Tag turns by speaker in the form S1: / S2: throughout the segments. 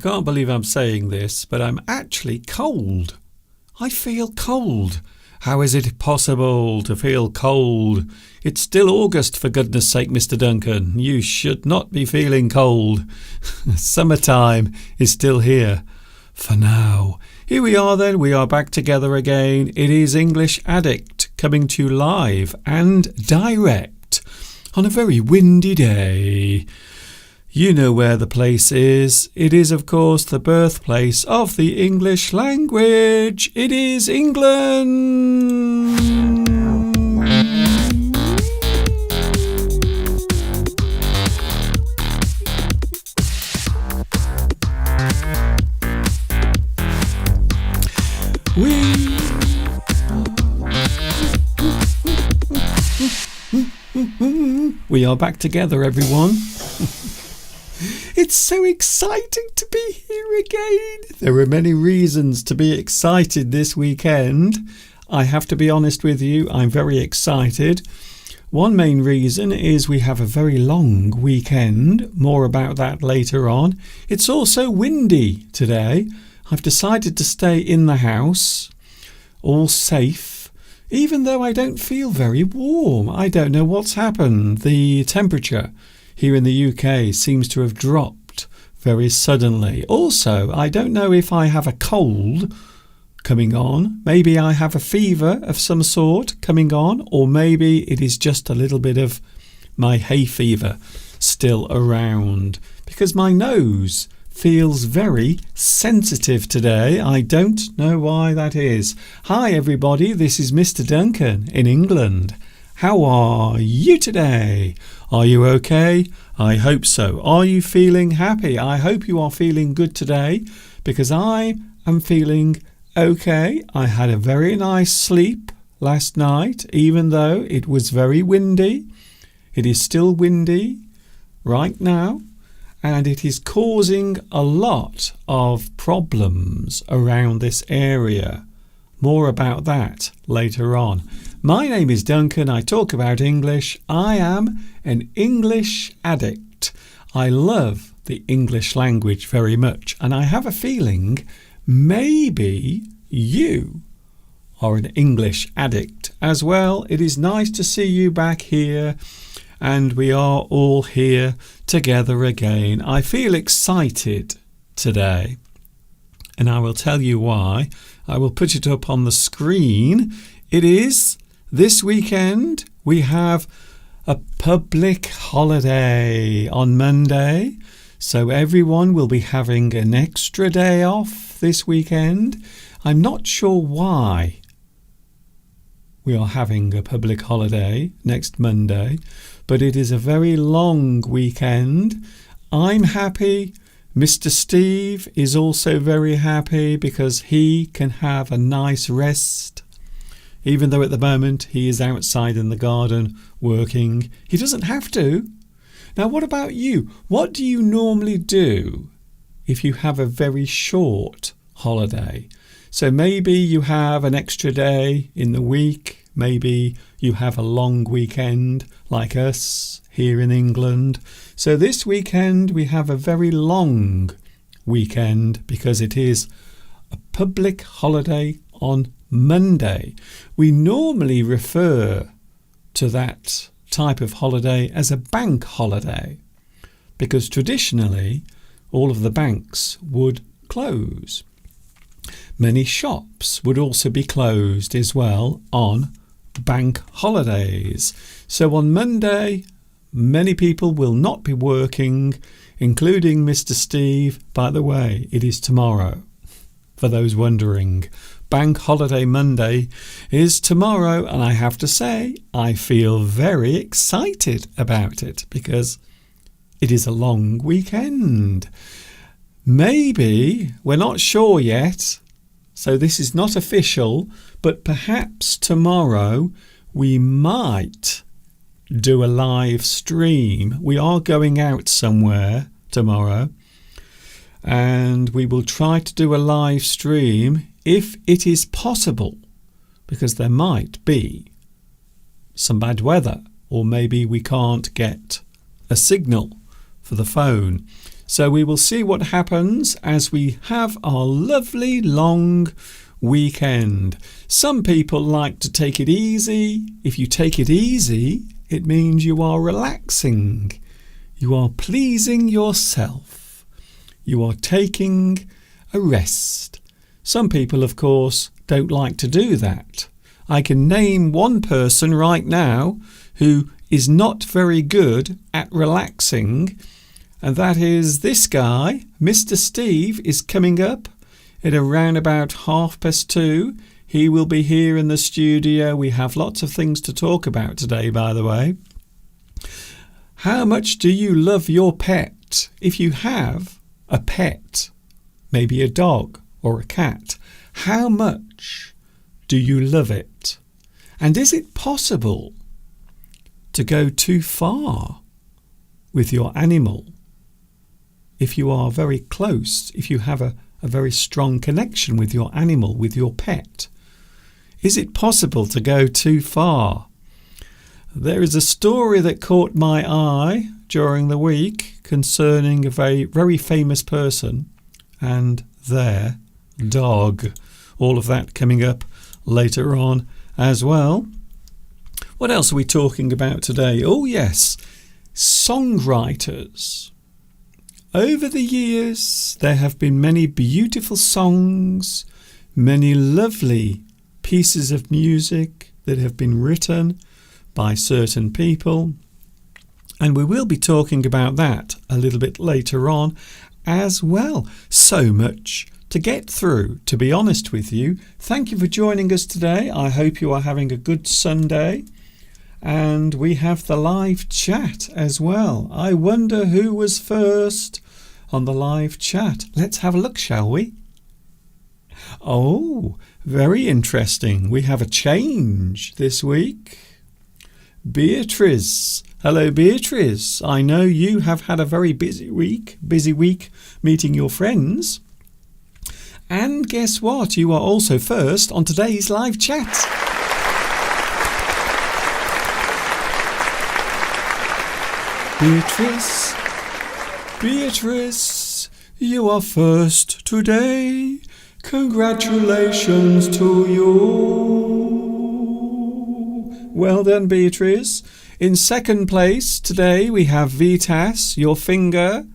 S1: can't believe I'm saying this, but I'm actually cold. I feel cold. How is it possible to feel cold? It's still August, for goodness sake, Mr. Duncan. You should not be feeling cold. Summertime is still here. For now. Here we are then. We are back together again. It is English Addict coming to you live and direct on a very windy day. You know where the place is. It is, of course, the birthplace of the English language. It is England. We are back together, everyone. It's so exciting to be here again. There are many reasons to be excited this weekend. I have to be honest with you, I'm very excited. One main reason is we have a very long weekend. More about that later on. It's also windy today. I've decided to stay in the house, all safe, even though I don't feel very warm. I don't know what's happened. The temperature here in the UK seems to have dropped very suddenly. Also, I don't know if I have a cold coming on. Maybe I have a fever of some sort coming on, or maybe it is just a little bit of my hay fever still around, because my nose feels very sensitive today. I don't know why that is. Hi everybody, this is Mr. Duncan in England. How are you today? Are you okay? I hope so. Are you feeling happy? I hope you are feeling good today, because I am feeling okay. I had a very nice sleep last night, even though it was very windy. It is still windy right now, and it is causing a lot of problems around this area. More about that later on. My name is Duncan. I talk about English. I am an English addict. I love the English language very much, and I have a feeling maybe you are an English addict as well. It is nice to see you back here, and we are all here together again. I feel excited today, and I will tell you why. I will put it up on the screen. It is this weekend. We have a public holiday on Monday, so everyone will be having an extra day off this weekend. I'm not sure why we are having a public holiday next Monday, but it is a very long weekend. I'm happy. Mr. Steve is also very happy because he can have a nice rest. Even though at the moment he is outside in the garden working, he doesn't have to. Now, what about you? What do you normally do if you have a very short holiday? So maybe you have an extra day in the week. Maybe you have a long weekend like us here in England. So this weekend we have a very long weekend because it is a public holiday on Monday. We normally refer to that type of holiday as a bank holiday because traditionally all of the banks would close. Many shops would also be closed as well on bank holidays. So on Monday, many people will not be working, including Mr. Steve. By the way, it is tomorrow, for those wondering. Bank Holiday Monday is tomorrow, and I have to say, I feel very excited about it because it is a long weekend. Maybe, we're not sure yet, so this is not official, but perhaps tomorrow we might do a live stream. We are going out somewhere tomorrow, and we will try to do a live stream if it is possible, because there might be some bad weather, or maybe we can't get a signal for the phone. So we will see what happens as we have our lovely long weekend. Some people like to take it easy. If you take it easy, it means you are relaxing. You are pleasing yourself. You are taking a rest. Some people, of course, don't like to do that. I can name one person right now who is not very good at relaxing, and that is this guy. Mr. Steve is coming up at around about 2:30. He will be here in the studio. We have lots of things to talk about today, by the way. How much do you love your pet? If you have a pet, maybe a dog or a cat, how much do you love it? And is it possible to go too far with your animal? If you are very close, if you have a very strong connection with your animal, with your pet, is it possible to go too far? There is a story that caught my eye during the week concerning a very, very famous person and their dog. All of that coming up later on as well. What else are we talking about today? Oh yes, songwriters. Over the years, there have been many beautiful songs, many lovely pieces of music that have been written by certain people. And we will be talking about that a little bit later on as well. So much to get through, to be honest with you. Thank you for joining us today. I hope you are having a good Sunday. And we have the live chat as well. I wonder who was first on the live chat. Let's have a look, shall we? Oh, very interesting. We have a change this week. Beatrice. Hello, Beatrice. I know you have had a very busy week meeting your friends. And guess what? You are also first on today's live chat. Beatrice, you are first today. Congratulations to you. Well done, Beatrice. In second place today we have Vitas, your finger.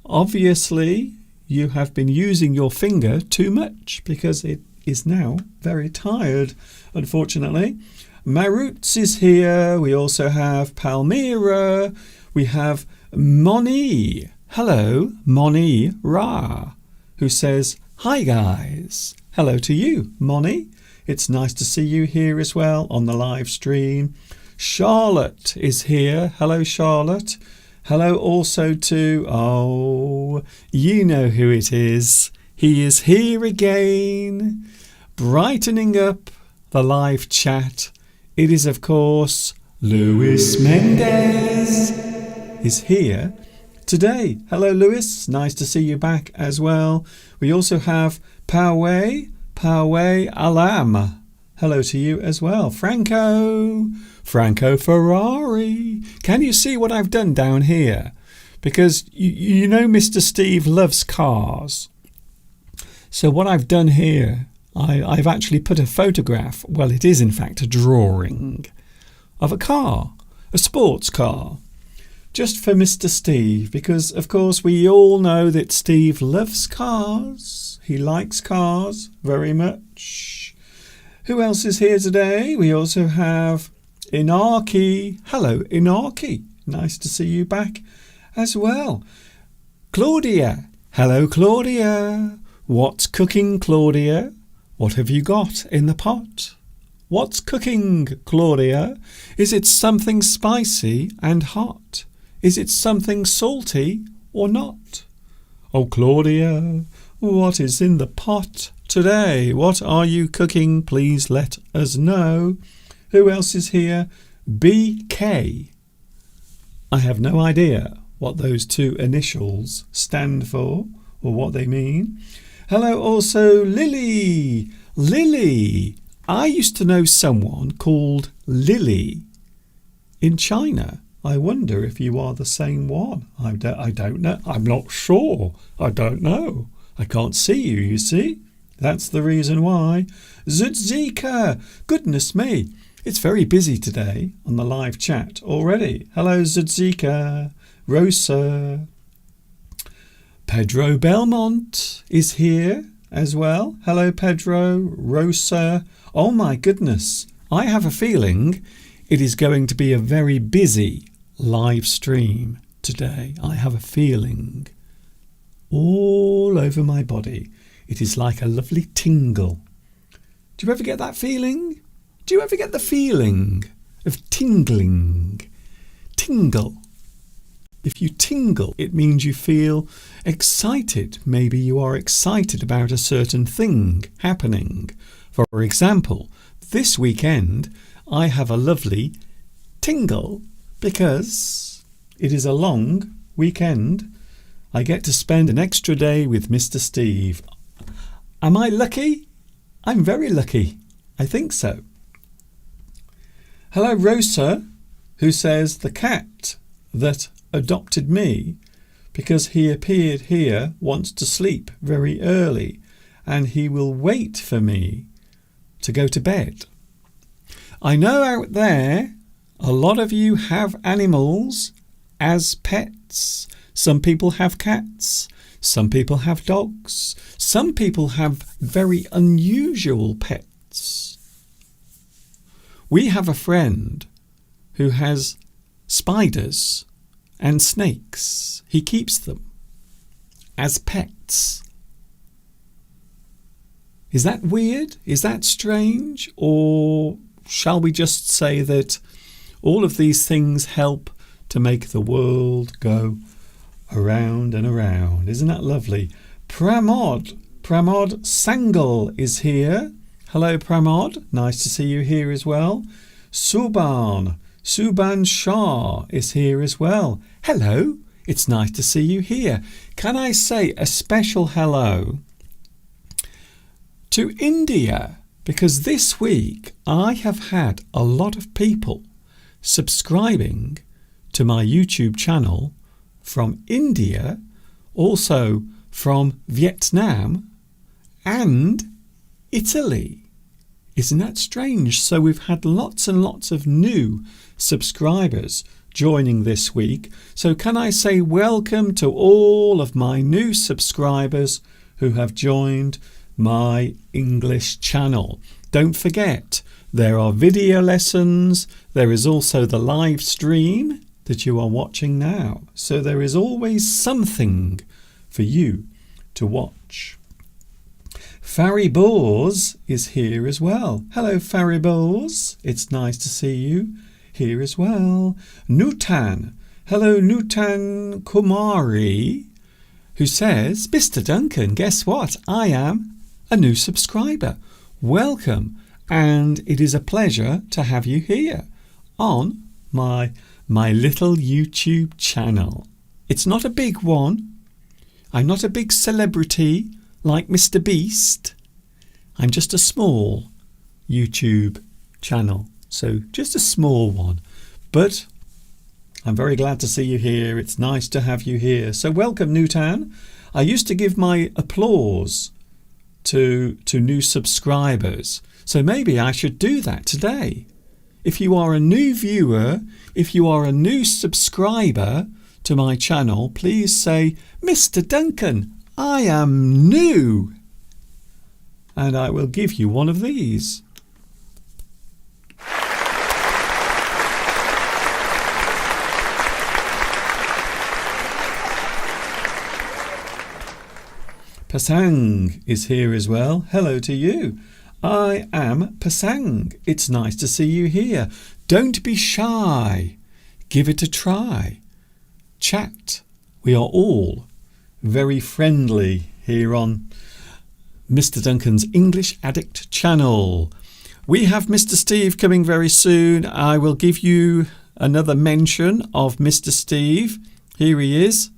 S1: Obviously, you have been using your finger too much because it is now very tired, unfortunately. Maruts is here. We also have Palmyra. We have Moni. Hello, Moni Ra, who says, hi guys. Hello to you, Moni. It's nice to see you here as well on the live stream. Charlotte is here. Hello, Charlotte. Hello also to, oh, you know who it is. He is here again, brightening up the live chat. It is, of course, Luis Mendez is here today. Hello, Luis. Nice to see you back as well. We also have Poway Alam. Hello to you as well. Franco Ferrari. Can you see what I've done down here? Because you know Mr. Steve loves cars. So what I've done here, I've actually put a photograph, well it is in fact a drawing, of a car, a sports car, just for Mr. Steve, because of course we all know that Steve loves cars. He likes cars very much. Who else is here today? We also have Inarki. Hello, Inarki. Nice to see you back as well. Claudia. Hello, Claudia. What's cooking, Claudia? What have you got in the pot? What's cooking, Claudia? Is it something spicy and hot? Is it something salty or not? Oh, Claudia, what is in the pot today? What are you cooking? Please let us know. Who else is here? BK. I have no idea what those two initials stand for or what they mean. Hello also Lily. Lily. I used to know someone called Lily in China. I wonder if you are the same one. I don't know. I'm not sure. I don't know. I can't see you, you see. That's the reason why. Zudzika! Goodness me. It's very busy today on the live chat already. Hello, Zudzika. Rosa. Pedro Belmont is here as well. Hello, Pedro. Rosa. Oh my goodness. I have a feeling it is going to be a very busy live stream today. I have a feeling all over my body. It is like a lovely tingle. Do you ever get that feeling? Do you ever get the feeling of tingling? Tingle. If you tingle, it means you feel excited. Maybe you are excited about a certain thing happening. For example, this weekend I have a lovely tingle because it is a long weekend. I get to spend an extra day with Mr. Steve. Am I lucky? I'm very lucky. I think so. Hello, Rosa, who says the cat that adopted me because he appeared here wants to sleep very early and he will wait for me to go to bed. I know out there a lot of you have animals as pets. Some people have cats. Some people have dogs. Some people have very unusual pets. We have a friend who has spiders and snakes. He keeps them as pets. Is that weird? Is that strange? Or shall we just say that all of these things help to make the world go around and around? Isn't that lovely? Pramod Sangal is here. Hello, Pramod. Nice to see you here as well. Subhan Shah is here as well. Hello. It's nice to see you here. Can I say a special hello to India? Because this week I have had a lot of people subscribing to my YouTube channel from India, also from Vietnam and Italy. Isn't that strange? So we've had lots and lots of new subscribers joining this week. So can I say welcome to all of my new subscribers who have joined my English channel. Don't forget, there are video lessons. There is also the live stream that you are watching now. So there is always something for you to watch. Faribors is here as well. Hello, Faribors. It's nice to see you here as well. Nutan. Hello, Nutan Kumari, who says, Mr. Duncan, guess what? I am a new subscriber. Welcome. And it is a pleasure to have you here on my little YouTube channel. It's not a big one. I'm not a big celebrity like Mr. Beast. I'm just a small YouTube channel. So just a small one. But I'm very glad to see you here. It's nice to have you here. So welcome, Nutan. I used to give my applause to new subscribers. So maybe I should do that today. If you are a new viewer, if you are a new subscriber to my channel, please say, Mr. Duncan, I am new. And I will give you one of these. Pasang is here as well. Hello to you. I am Pasang. It's nice to see you here. Don't be shy. Give it a try. Chat. We are all very friendly here on Mr. Duncan's English Addict channel. We have Mr. Steve coming very soon. I will give you another mention of Mr. Steve. Here he is.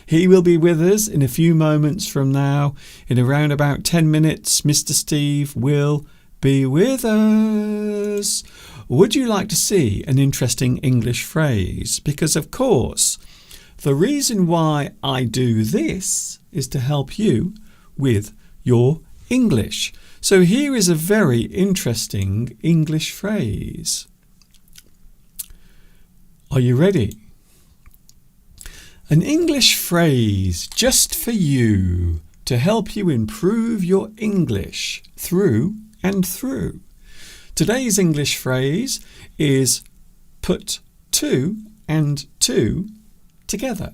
S1: He will be with us in a few moments from now. In around about 10 minutes, Mr. Steve will be with us. would you like to see an interesting English phrase? Because, of course, the reason why I do this is to help you with your English. So here is a very interesting English phrase. Are you ready? An English phrase just for you to help you improve your English through and through. Today's English phrase is put two and two together.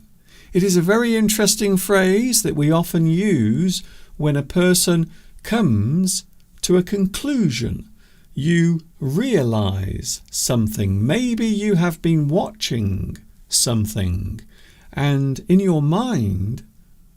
S1: It is a very interesting phrase that we often use when a person comes to a conclusion. You realize something. Maybe you have been watching something and in your mind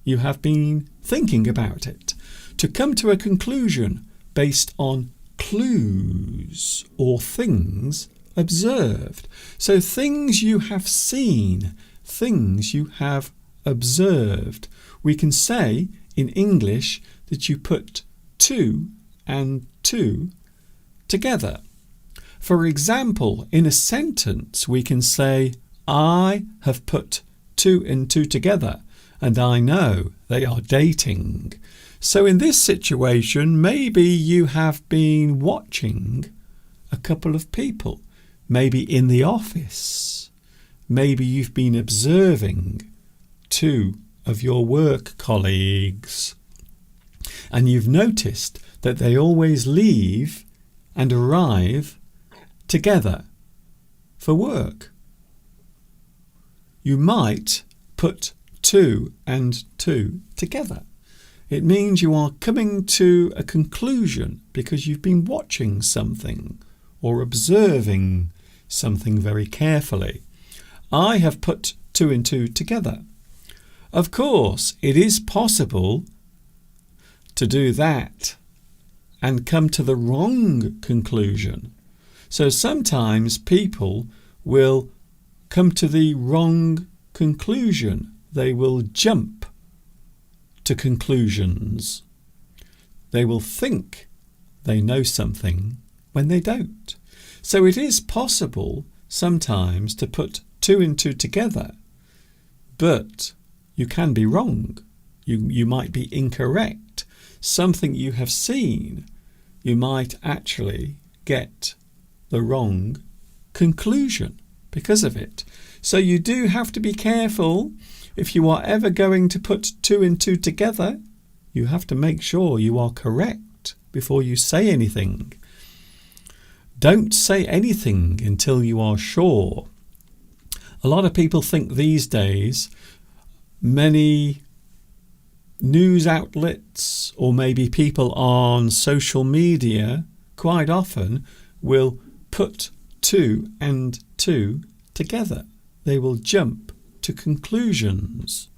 S1: you have been thinking about it. To come to a conclusion based on clues or things observed. So things you have seen, things you have observed. We can say in English that you put two and two together. For example, in a sentence we can say, I have put two and two together and I know they are dating. So in this situation, maybe you have been watching a couple of people, maybe in the office. Maybe you've been observing two of your work colleagues and you've noticed that they always leave and arrive together for work. You might put two and two together. It means you are coming to a conclusion because you've been watching something or observing something very carefully. I have put two and two together. Of course, it is possible to do that and come to the wrong conclusion. So sometimes people will come to the wrong conclusion. They will jump to conclusions. They will think they know something when they don't. So it is possible sometimes to put two and two together, but you can be wrong. You might be incorrect. Something you have seen, you might actually get the wrong conclusion because of it. So you do have to be careful. If you are ever going to put two and two together, you have to make sure you are correct before you say anything. Don't say anything until you are sure. A lot of people think these days many news outlets or maybe people on social media quite often will put two and two together. They will jump to conclusions.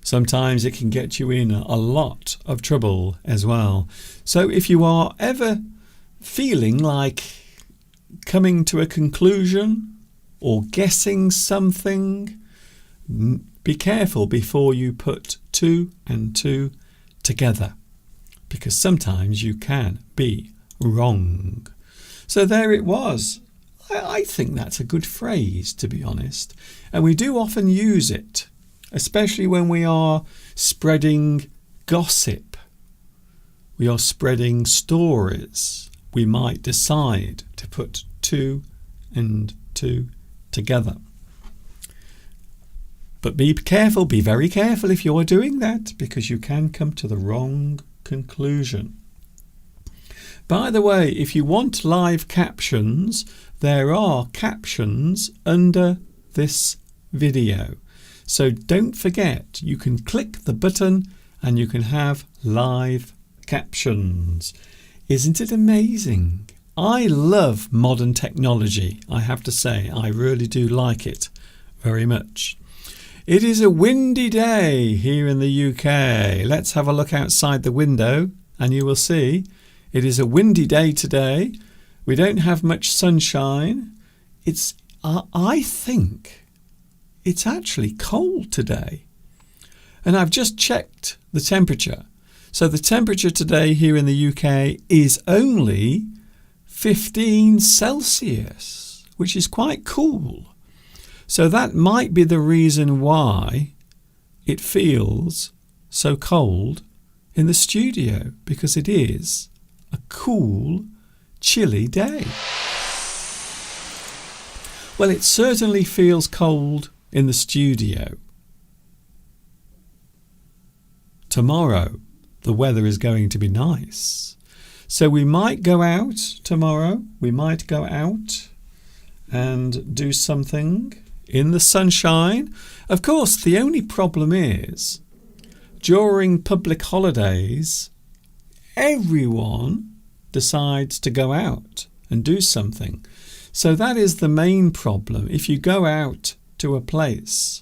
S1: Sometimes it can get you in a lot of trouble as well. So if you are ever feeling like coming to a conclusion or guessing something, be careful before you put two and two together, because sometimes you can be wrong. So there it was. I think that's a good phrase, to be honest. And we do often use it, especially when we are spreading gossip. We are spreading stories. We might decide to put two and two together. But be careful, be very careful if you are doing that, because you can come to the wrong conclusion. By the way, if you want live captions, there are captions under this video. So don't forget, you can click the button and you can have live captions. Isn't it amazing? I love modern technology, I have to say. I really do like it very much. It is a windy day here in the UK. Let's have a look outside the window and you will see it is a windy day today. We don't have much sunshine. I think it's actually cold today. And I've just checked the temperature. So the temperature today here in the UK is only 15 Celsius, which is quite cool. So that might be the reason why it feels so cold in the studio, because it is a cool, chilly day. Well, it certainly feels cold in the studio. Tomorrow, the weather is going to be nice. So we might go out tomorrow. We might go out and do something in the sunshine. Of course, the only problem is during public holidays, everyone decides to go out and do something. So that is the main problem. If you go out to a place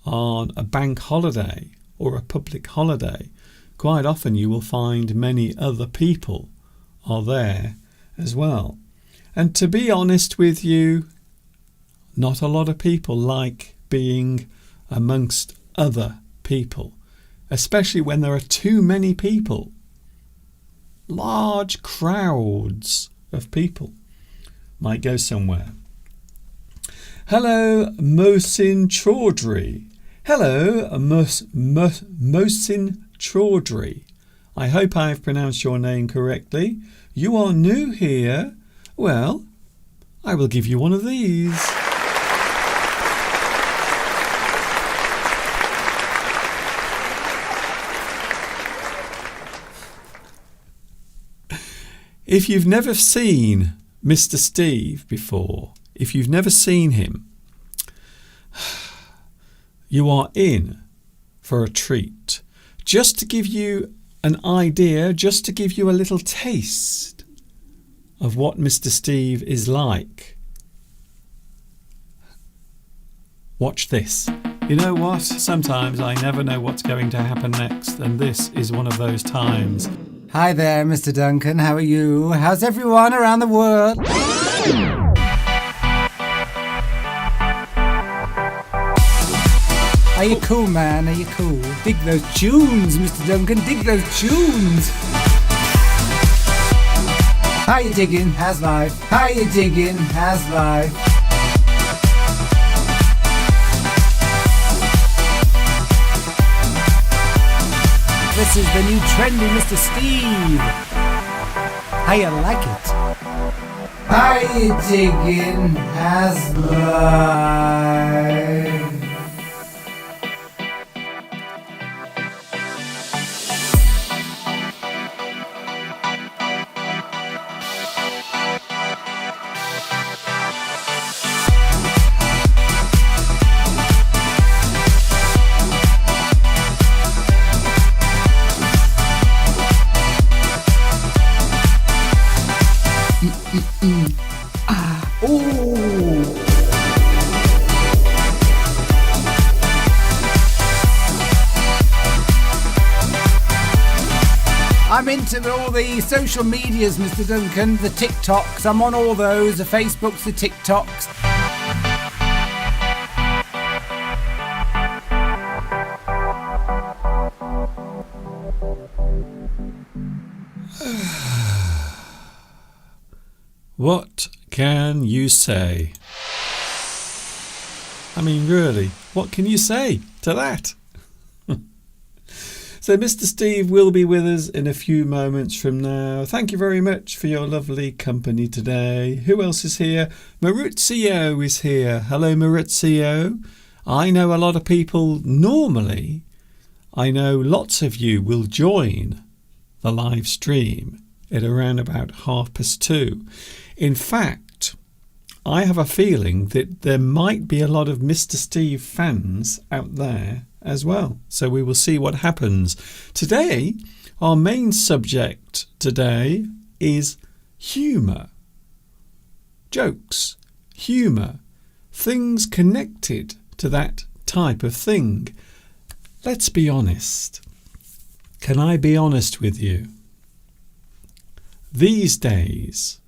S1: on a bank holiday or a public holiday, quite often you will find many other people are there as well. And to be honest with you, not a lot of people like being amongst other people, especially when there are too many people. Large crowds of people might go somewhere. Hello, Mohsin Chaudhry. Hello, Mohsin Chaudhry. I hope I have pronounced your name correctly. You are new here. Well, I will give you one of these. If you've never seen Mr. Steve before, if you've never seen him, you are in for a treat. Just to give you an idea, just to give you a little taste of what Mr. Steve is like. Watch this. You know what? Sometimes I never know what's going to happen next, and this is one of those times.
S2: Hi there, Mr. Duncan. How are you? How's everyone around the world? Are you cool, man? Are you cool? Dig those tunes, Mr. Duncan. Dig those tunes. How you digging? How's life? How you digging? How's life? This is the new trendy Mr. Steve. How you like it? How you digging? How's life? I'm into all the social medias, Mr. Duncan, the TikToks. I'm on all those, the Facebooks, the TikToks.
S1: What can you say? I mean, really, what can you say to that? So Mr. Steve will be with us in a few moments from now. Thank you very much for your lovely company today. Who else is here? Maurizio is here. Hello, Maurizio. I know a lot of people normally. I know lots of you will join the live stream at around about 2:30. In fact, I have a feeling that there might be a lot of Mr. Steve fans out there as well. So we will see what happens. Today, our main subject today is humour. Jokes, humour, things connected to that type of thing. Let's be honest. Can I be honest with you? These days,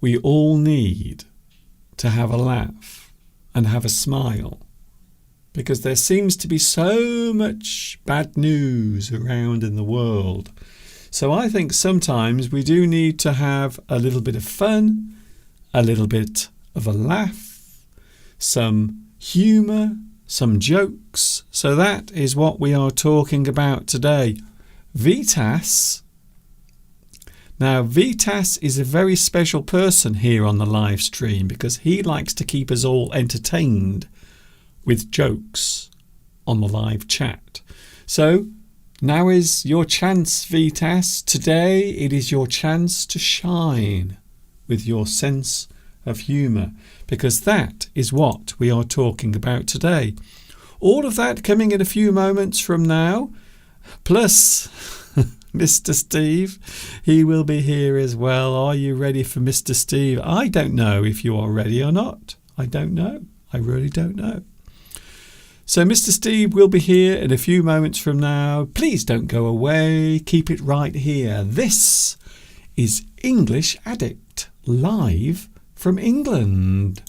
S1: we all need to have a laugh and have a smile, because there seems to be so much bad news around in the world. So I think sometimes we do need to have a little bit of fun, a little bit of a laugh, some humour, some jokes. So that is what we are talking about today. Vitas. Now, Vitas is a very special person here on the live stream because he likes to keep us all entertained with jokes on the live chat. So now is your chance, Vitas. Today it is your chance to shine with your sense of humour, because that is what we are talking about today. All of that coming in a few moments from now, plus Mr. Steve, he will be here as well. Are you ready for Mr. Steve? I don't know if you are ready or not. I don't know. I really don't know. So Mr. Steve will be here in a few moments from now. Please don't go away. Keep it right here. This is English Addict, live from England.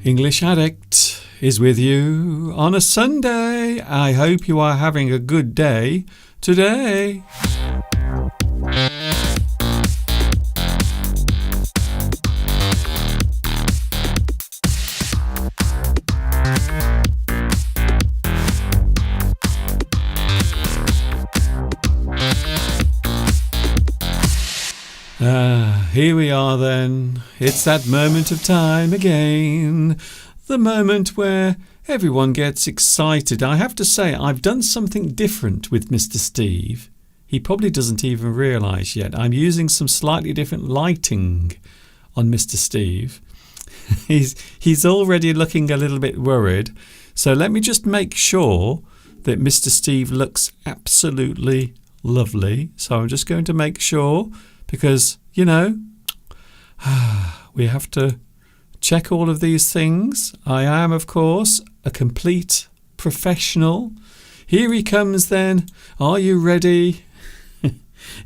S1: English Addict is with you on a Sunday. I hope you are having a good day today. Here we are then. It's that moment of time again. The moment where everyone gets excited. I have to say, I've done something different with Mr. Steve. he probably doesn't even realise yet. I'm using some slightly different lighting on Mr. Steve. He's already looking a little bit worried. So let me just make sure that Mr. Steve looks absolutely lovely. So I'm just going to make sure, because, you know, we have to check all of these things. I am, of course, a complete professional. Here he comes then. Are you ready?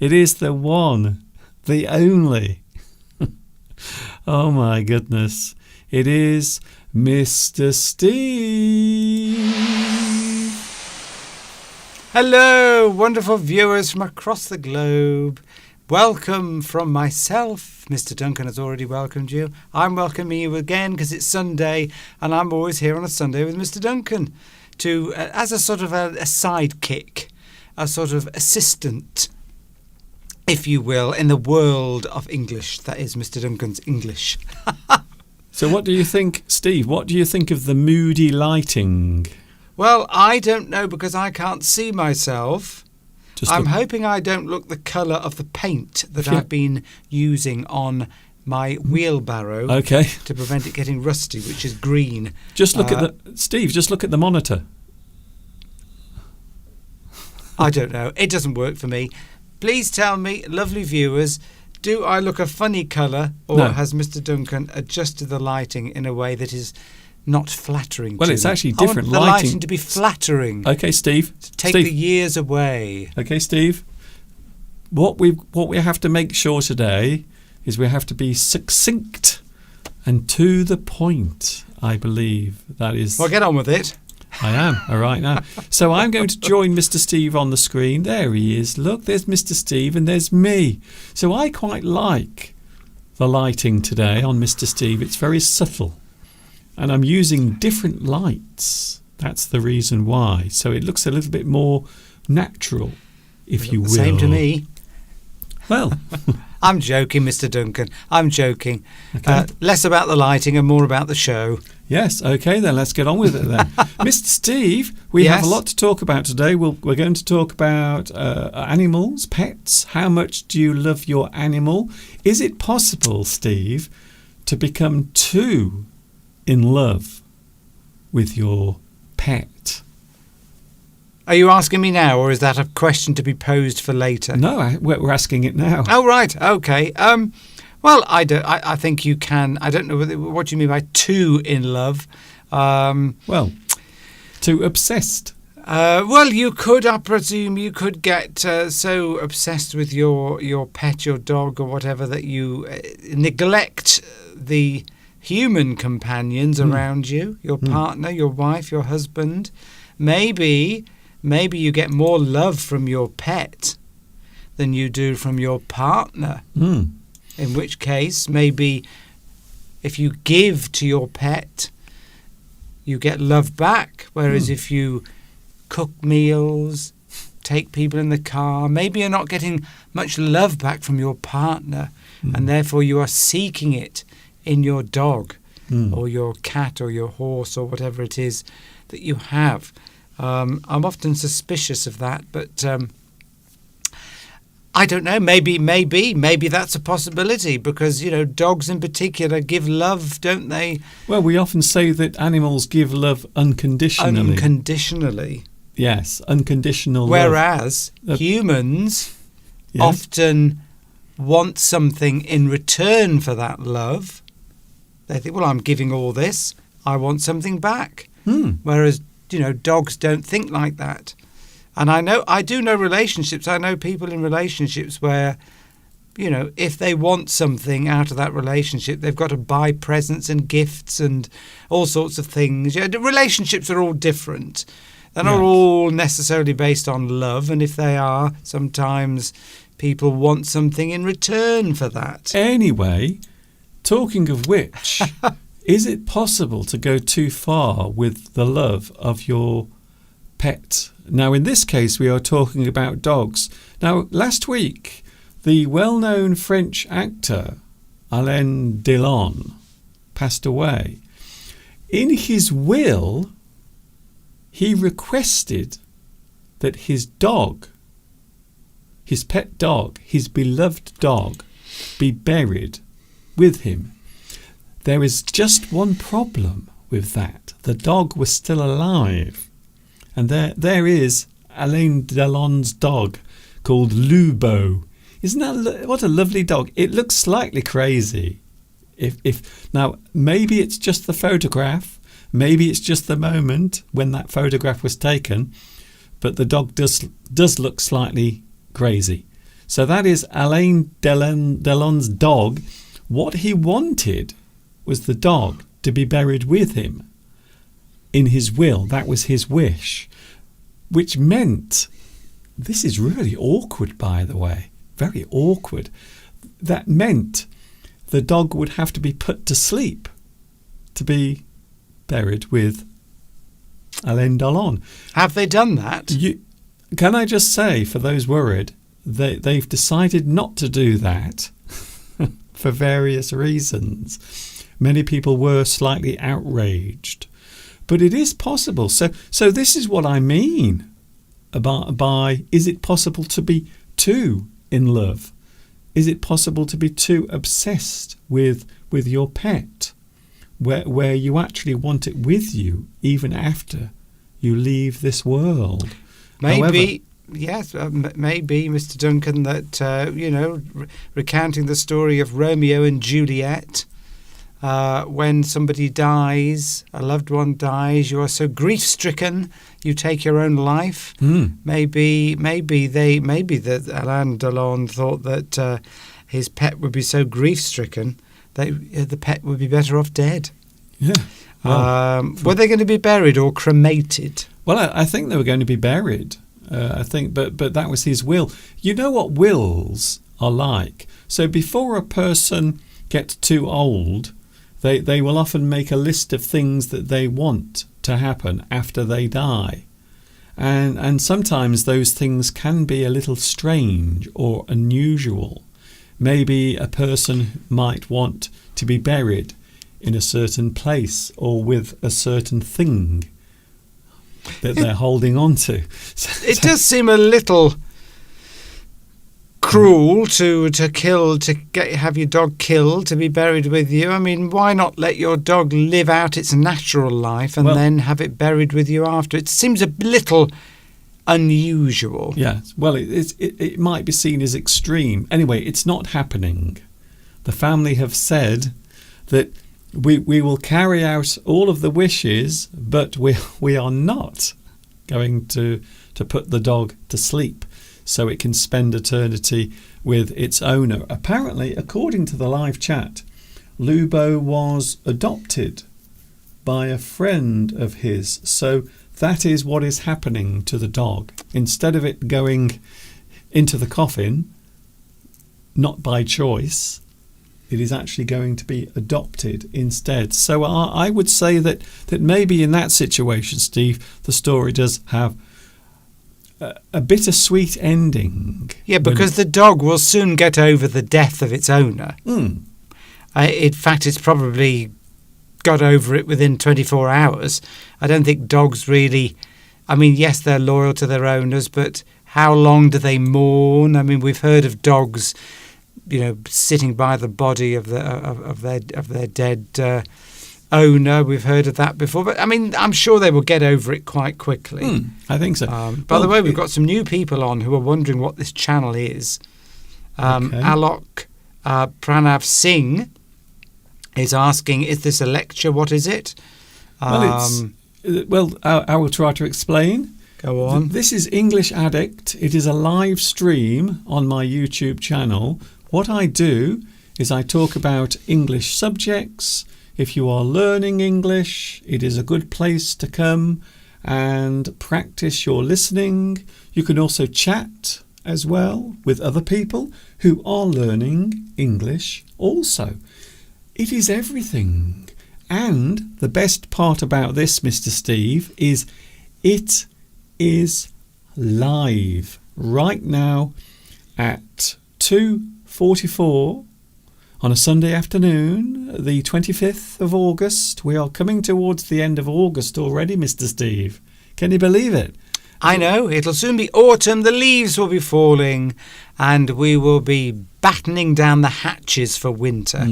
S1: It is the one, the only. Oh my goodness. It is Mr. Steve.
S2: Hello, wonderful viewers from across the globe. Welcome from myself. Mr. Duncan has already welcomed you. I'm welcoming you again because it's Sunday, and I'm always here on a Sunday with Mr. Duncan to as a sort of a sidekick, a sort of assistant, if you will, in the world of English. That is Mr. Duncan's English.
S1: So what do you think, Steve? What do you think of the moody lighting?
S2: Well, I don't know because I can't see myself. I'm hoping I don't look the colour of the paint that I've been using on my wheelbarrow to prevent it getting rusty, which is green.
S1: Just look Steve, just look at the monitor.
S2: I don't know. It doesn't work for me. Please tell me, lovely viewers, do I look a funny colour, or has Mr. Duncan adjusted the lighting in a way that is not flattering?
S1: Well, it's actually different
S2: I want the lighting to be flattering.
S1: Okay, Steve.
S2: To take the years away.
S1: Okay, Steve. What we have to make sure today is we have to be succinct and to the point. I believe that is.
S2: Well, get on with it.
S1: I am. All right now. So I'm going to join Mr. Steve on the screen. There he is. Look, there's Mr. Steve and there's me. So I quite like the lighting today on Mr. Steve. It's very subtle. And I'm using different lights. That's the reason why. So it looks a little bit more natural, if you will.
S2: Same to me.
S1: Well,
S2: I'm joking, Mr. Duncan. I'm joking.
S1: Okay.
S2: Less about the lighting and more about the show.
S1: Yes, okay, then let's get on with it then. Mr. Steve, we have a lot to talk about today. We're going to talk about animals, pets. How much do you love your animal? Is it possible, Steve, to become too in love with your pet?
S2: Are you asking me now, or is that a question to be posed for later?
S1: No, we're asking it now.
S2: Oh, right. Okay. Well, I think you can. I don't know what you mean by too in love.
S1: Well, too obsessed.
S2: Well, you could, I presume, you could get so obsessed with your pet, your dog, or whatever, that you neglect the human companions around you, your partner, your wife, your husband. Maybe you get more love from your pet than you do from your partner. In which case, maybe if you give to your pet, you get love back. Whereas if you cook meals, take people in the car, maybe you're not getting much love back from your partner, and therefore you are seeking it in your dog or your cat or your horse or whatever it is that you have. I'm often suspicious of that, but I don't know. Maybe that's a possibility because, you know, dogs in particular give love, don't they?
S1: Well, we often say that animals give love unconditionally.
S2: Unconditionally.
S1: Yes, unconditional
S2: Whereas
S1: love.
S2: Humans often want something in return for that love. They think, well, I'm giving all this, I want something back. Whereas, you know, dogs don't think like that. And I do know relationships. I know people in relationships where, you know, if they want something out of that relationship, they've got to buy presents and gifts and all sorts of things. Yeah, the relationships are all different. They're not all necessarily based on love. And if they are, sometimes people want something in return for that.
S1: Anyway, talking of which, is it possible to go too far with the love of your pet? Now, in this case, we are talking about dogs. Now, last week, the well-known French actor Alain Delon passed away. In his will, he requested that his dog his pet dog, his beloved dog, be buried with him. There is just one problem with that. The dog was still alive. And there is Alain Delon's dog called Lubo. Isn't that what a lovely dog? It looks slightly crazy. If now, maybe it's just the photograph. Maybe it's just the moment when that photograph was taken. But the dog does look slightly crazy. So that is Alain Delon's dog. What he wanted was the dog to be buried with him in his will. That was his wish, which meant, this is really awkward, by the way, very awkward. That meant the dog would have to be put to sleep to be buried with Alain Delon.
S2: Have they done that?
S1: Can I just say, for those worried, they've decided not to do that for various reasons. Many people were slightly outraged. But it is possible. So this is what I mean by is it possible to be too in love? Is it possible to be too obsessed with your pet, where you actually want it with you even after you leave this world?
S2: Maybe, yes, maybe, Mr. Duncan, that, recounting the story of Romeo and Juliet, when somebody dies, a loved one dies, you are so grief-stricken, you take your own life. Maybe that Alain Delon thought that his pet would be so grief-stricken that the pet would be better off dead.
S1: Yeah. Well,
S2: were they going to be buried or cremated?
S1: Well, I think they were going to be buried. I think, but that was his will. You know what wills are like. So before a person gets too old, they will often make a list of things that they want to happen after they die. And sometimes those things can be a little strange or unusual. Maybe a person might want to be buried in a certain place or with a certain thing that they're holding on to.
S2: It does seem a little cruel to have your dog killed to be buried with you. I mean, why not let your dog live out its natural life and then have it buried with you after? It seems a little unusual.
S1: Yeah, well, it might be seen as extreme. Anyway, it's not happening. The family have said that we will carry out all of the wishes, but we are not going to put the dog to sleep so it can spend eternity with its owner. Apparently, according to the live chat, Lubo was adopted by a friend of his. So that is what is happening to the dog. Instead of it going into the coffin, not by choice, it is actually going to be adopted instead. So I would say that maybe in that situation, Steve, the story does have a bittersweet ending.
S2: Yeah, because the dog will soon get over the death of its owner. In fact, it's probably got over it within 24 hours. I don't think dogs really... I mean, yes, they're loyal to their owners, but how long do they mourn? I mean, we've heard of dogs, sitting by the body of their dead owner. We've heard of that before, but I mean, I'm sure they will get over it quite quickly.
S1: I think so.
S2: By the way, we've got some new people on who are wondering what this channel is. Alok Pranav Singh is asking, is this a lecture? What is it?
S1: I will try to explain.
S2: Go on.
S1: This is English Addict. It is a live stream on my YouTube channel. What I do is I talk about English subjects. If you are learning English, it is a good place to come and practice your listening. You can also chat as well with other people who are learning English also. It is everything. And the best part about this, Mr. Steve, is it is live right now at 2:44 on a Sunday afternoon, the 25th of August. We are coming towards the end of August already, Mr. Steve. Can you believe it?
S2: I know, it'll soon be autumn, the leaves will be falling, and we will be battening down the hatches for winter,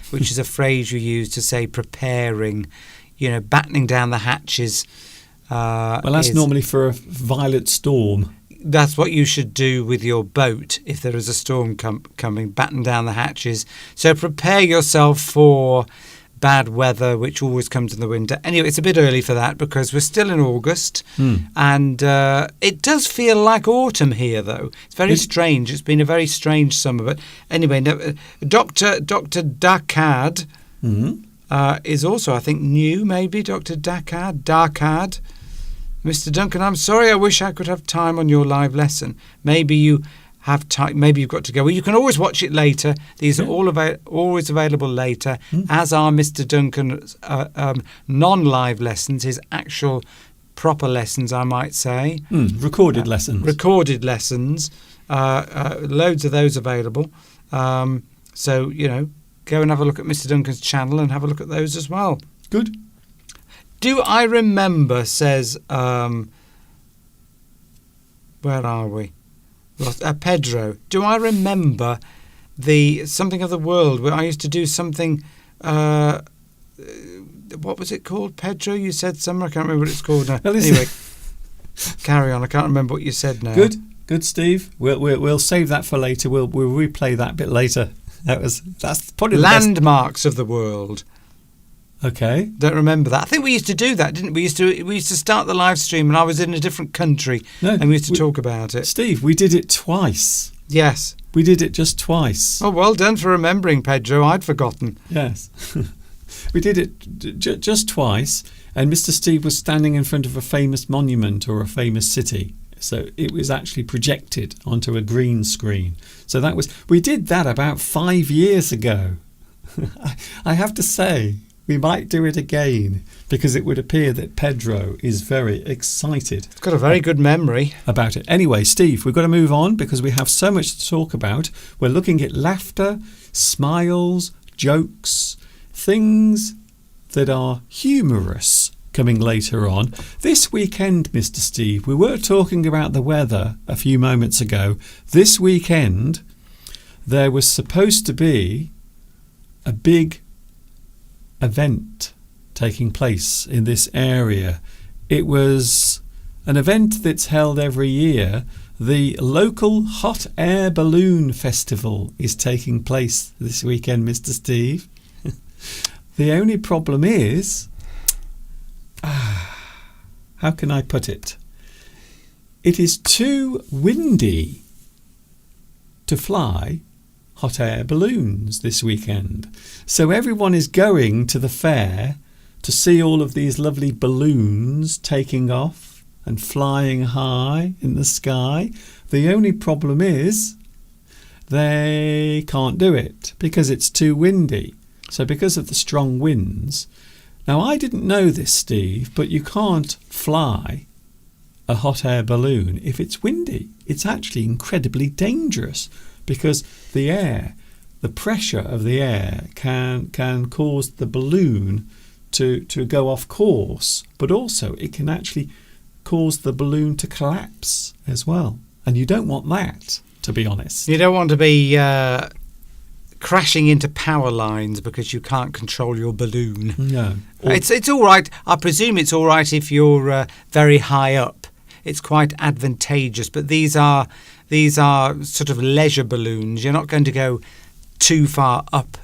S2: which is a phrase you use to say preparing, battening down the hatches.
S1: Well, that's normally for a violent storm.
S2: That's what you should do with your boat if there is a storm coming, batten down the hatches. So prepare yourself for bad weather, which always comes in the winter. Anyway, it's a bit early for that because we're still in August, and it does feel like autumn here, though. It's very strange. It's been a very strange summer. But anyway, Dr. Dakad is also, I think, new, maybe, Dr. Dakad. Mr. Duncan, I'm sorry, I wish I could have time on your live lesson. Maybe you have time, maybe you've got to go. Well, you can always watch it later. These are all always available later, as are Mr. Duncan's non-live lessons, his actual proper lessons, I might say.
S1: Recorded lessons.
S2: Recorded lessons. Loads of those available. So, go and have a look at Mr. Duncan's channel and have a look at those as well.
S1: Good.
S2: Do I remember, says, where are we? Pedro. Do I remember the Something of the World where I used to do something, what was it called, Pedro? You said something, I can't remember what it's called now. Anyway, carry on, I can't remember what you said now.
S1: Good, Steve. We'll save that for later. We'll replay that bit later. That's probably
S2: Landmarks of the World.
S1: Okay.
S2: Don't remember that. I think we used to do that, didn't we? We used to start the live stream and I was in a different country and we used to talk about it.
S1: Steve, we did it twice.
S2: Yes.
S1: We did it just twice.
S2: Oh, well done for remembering, Pedro. I'd forgotten.
S1: Yes. We did it just twice, and Mr. Steve was standing in front of a famous monument or a famous city. So it was actually projected onto a green screen. So we did that about 5 years ago. I have to say, we might do it again because it would appear that Pedro is very excited.
S2: He's got a very good memory
S1: about it. Anyway, Steve, we've got to move on because we have so much to talk about. We're looking at laughter, smiles, jokes, things that are humorous coming later on. This weekend, Mr. Steve, we were talking about the weather a few moments ago. This weekend, there was supposed to be a big event taking place in this area. It was an event that's held every year. The local hot air balloon festival is taking place this weekend, Mr. Steve. The only problem is, how can I put it? It is too windy to fly hot air balloons this weekend. So everyone is going to the fair to see all of these lovely balloons taking off and flying high in the sky. The only problem is they can't do it because it's too windy. So because of the strong winds. Now, I didn't know this, Steve, but you can't fly a hot air balloon if it's windy. It's actually incredibly dangerous because the pressure of the air can cause the balloon to go off course, but also it can actually cause the balloon to collapse as well. And you don't want that, to be honest.
S2: You don't want to be crashing into power lines because you can't control your balloon.
S1: No.
S2: It's all right. I presume it's all right if you're very high up. It's quite advantageous, but these are sort of leisure balloons. You're not going to go too far up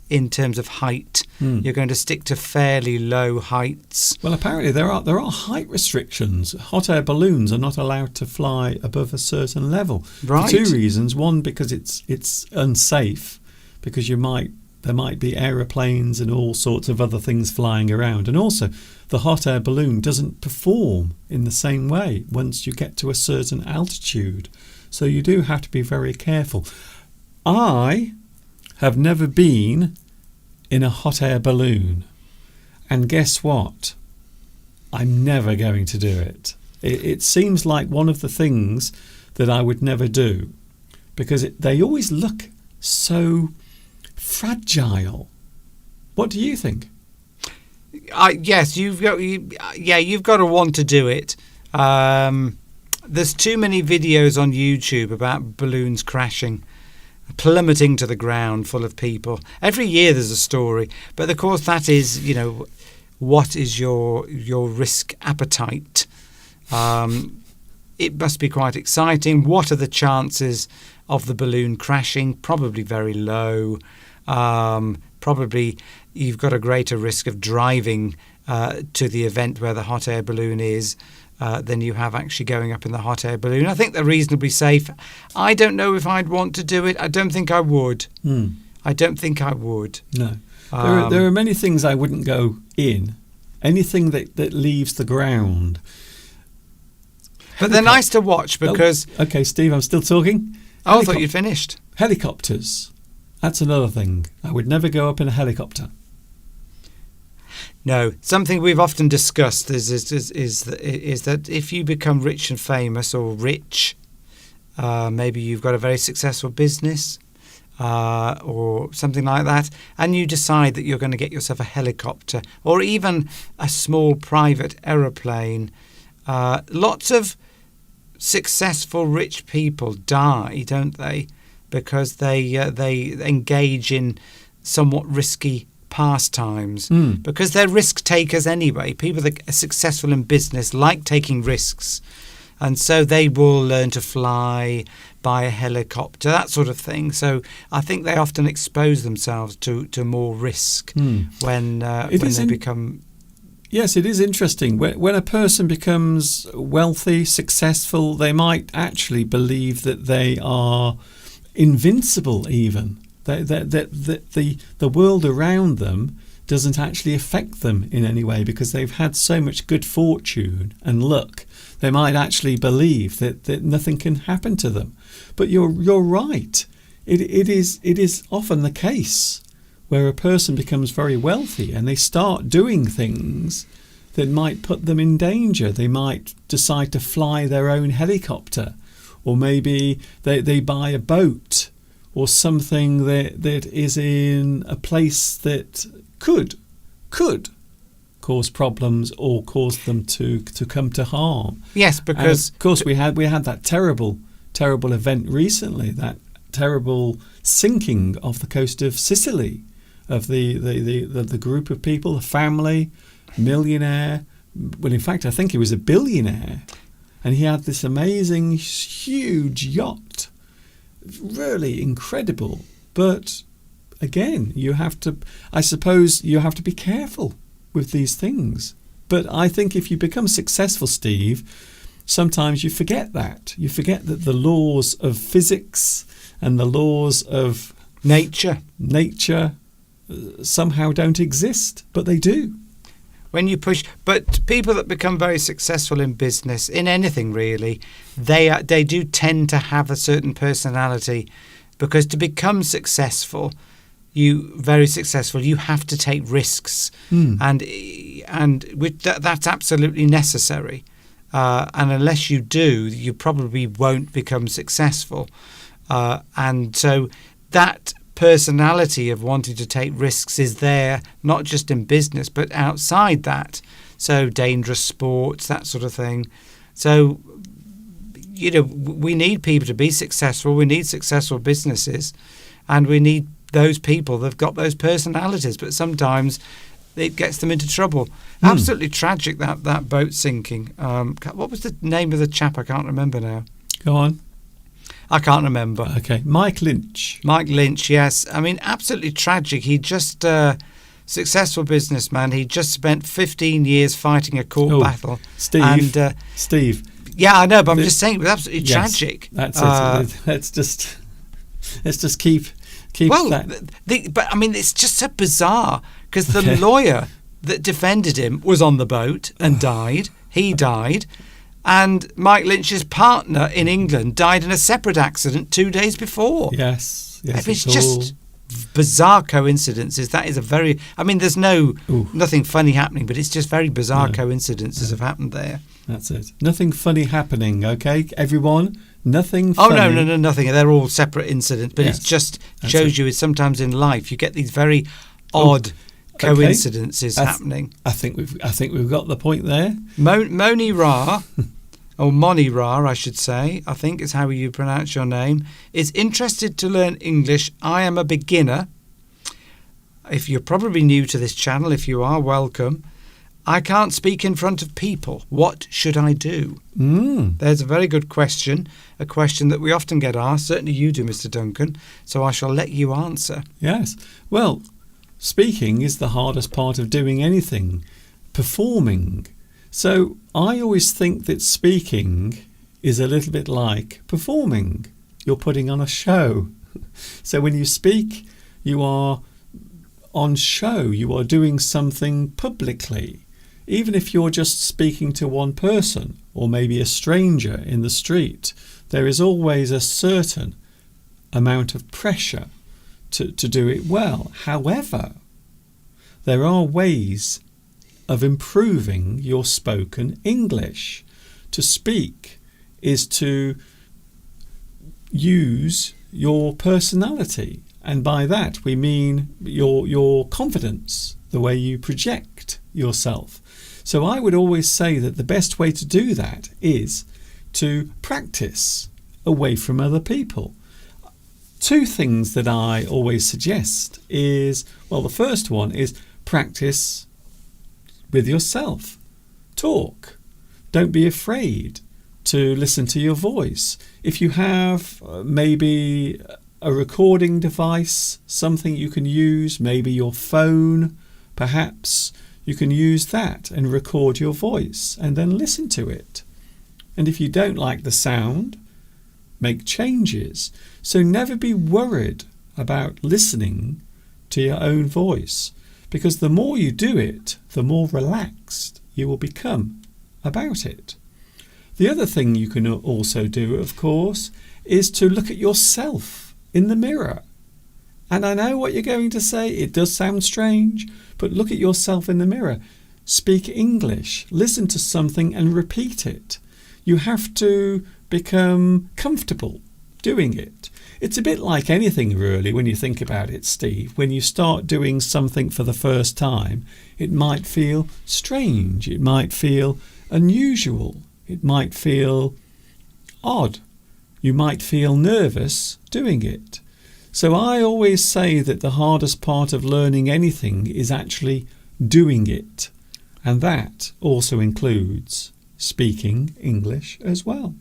S2: in terms of height. You're going to stick to fairly low heights.
S1: Well, apparently there are height restrictions. Hot air balloons are not allowed to fly above a certain level.
S2: Right.
S1: For two reasons. One, because it's unsafe, because there might be aeroplanes and all sorts of other things flying around. And also, the hot air balloon doesn't perform in the same way once you get to a certain altitude. So you do have to be very careful. I have never been in a hot air balloon. And guess what? I'm never going to do it. It seems like one of the things that I would never do because they always look so fragile. What do you think?
S2: Yes, you've got to want to do it. There's too many videos on YouTube about balloons crashing, plummeting to the ground, full of people. Every year there's a story, but of course that is, what is your risk appetite? It must be quite exciting. What are the chances of the balloon crashing? Probably very low. Probably you've got a greater risk of driving to the event where the hot air balloon is than you have actually going up in the hot air balloon. I think they're reasonably safe. I don't know if I'd want to do it. I don't think I would. I don't think I would.
S1: No. There are many things I wouldn't go in. Anything that leaves the ground.
S2: But they're nice to watch because...
S1: Oh, okay, Steve, I'm still talking.
S2: I thought you'd finished.
S1: Helicopters. That's another thing. I would never go up in a helicopter.
S2: No, something we've often discussed is that if you become rich and famous, or rich, maybe you've got a very successful business or something like that, and you decide that you're going to get yourself a helicopter or even a small private aeroplane. Lots of successful rich people die, don't they? Because they engage in somewhat risky pastimes, because they're risk takers anyway. People that are successful in business like taking risks, and so they will learn to fly, buy a helicopter, that sort of thing. So I think they often expose themselves to more risk when they become...
S1: Yes, it is interesting. When a person becomes wealthy, successful, they might actually believe that they are invincible even. That the world around them doesn't actually affect them in any way because they've had so much good fortune and luck. They might actually believe that nothing can happen to them. But you're right. It is often the case where a person becomes very wealthy and they start doing things that might put them in danger. They might decide to fly their own helicopter, or maybe they buy a boat or something that is in a place that could cause problems or cause them to come to harm.
S2: Yes, because
S1: of course we had that terrible event recently, that terrible sinking off the coast of Sicily, of the group of people, a family, millionaire. Well, in fact, I think he was a billionaire, and he had this amazing, huge yacht, really incredible. But again, I suppose you have to be careful with these things. But I think if you become successful, Steve, sometimes you forget that. You forget that the laws of physics and the laws of
S2: nature
S1: somehow don't exist, but they do.
S2: When you push, but people that become very successful in business, in anything really, they do tend to have a certain personality, because to become successful, you have to take risks, and that's absolutely necessary. And unless you do, you probably won't become successful. And so that personality of wanting to take risks is there, not just in business, but outside that. So dangerous sports, that sort of thing. So, we need people to be successful. We need successful businesses, and we need those people that've got those personalities. But sometimes it gets them into trouble. Absolutely tragic, that boat sinking. What was the name of the chap? I can't remember now.
S1: Go on.
S2: I can't remember.
S1: Okay, Mike Lynch.
S2: Mike Lynch, yes. I mean, absolutely tragic. He just, successful businessman. He just spent 15 years fighting a court battle.
S1: Steve.
S2: And,
S1: Steve.
S2: Yeah, I know, but I'm just saying it was absolutely tragic.
S1: That's it. Let's just keep that.
S2: But I mean, it's just so bizarre, because the lawyer that defended him was on the boat and died. He died. And Mike Lynch's partner in England died in a separate accident 2 days before.
S1: Yes.
S2: It's just bizarre coincidences. That is there's nothing funny happening, but it's just very bizarre coincidences have happened there.
S1: That's it. Nothing funny happening, okay, everyone? Nothing funny.
S2: Oh, no, nothing. They're all separate incidents, but it just shows you sometimes in life you get these very odd coincidences happening.
S1: I think we've got the point there.
S2: Moni Ra or Monira, I should say, I think is how you pronounce your name, is interested to learn English. I am a beginner. If you're probably new to this channel, if you are, welcome. I can't speak in front of people. What should I do? There's a very good question, a question that we often get asked. Certainly you do, Mr. Duncan, so I shall let you answer.
S1: Yes. Well, speaking is the hardest part of doing anything, performing. So I always think that speaking is a little bit like performing. You're putting on a show. So when you speak, you are on show. You are doing something publicly. Even if you're just speaking to one person or maybe a stranger in the street, there is always a certain amount of pressure to do it well. However, there are ways of improving your spoken English. To speak is to use your personality, and by that we mean your confidence, the way you project yourself. So I would always say that the best way to do that is to practice away from other people. Two things that I always suggest is, well, the first one is practice with yourself. Talk. Don't be afraid to listen to your voice. If you have maybe a recording device, something you can use, maybe your phone, perhaps you can use that and record your voice and then listen to it. And if you don't like the sound, make changes. So never be worried about listening to your own voice, because the more you do it, the more relaxed you will become about it. The other thing you can also do, of course, is to look at yourself in the mirror. And I know what you're going to say. It does sound strange, but look at yourself in the mirror. Speak English. Listen to something and repeat it. You have to become comfortable doing it. It's a bit like anything, really, when you think about it, Steve. When you start doing something for the first time, it might feel strange. It might feel unusual. It might feel odd. You might feel nervous doing it. So I always say that the hardest part of learning anything is actually doing it. And that also includes speaking English as well.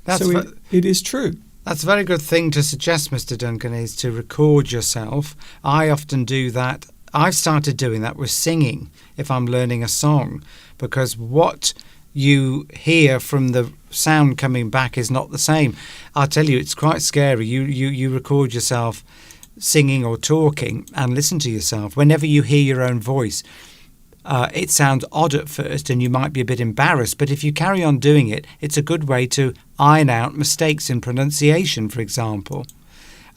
S1: It is true.
S2: That's a very good thing to suggest, Mr. Duncan, is to record yourself. I often do that. I've started doing that with singing if I'm learning a song, because what you hear from the sound coming back is not the same. I'll tell you, it's quite scary. You record yourself singing or talking and listen to yourself. Whenever you hear your own voice, it sounds odd at first and you might be a bit embarrassed, but if you carry on doing it, it's a good way to iron out mistakes in pronunciation, for example.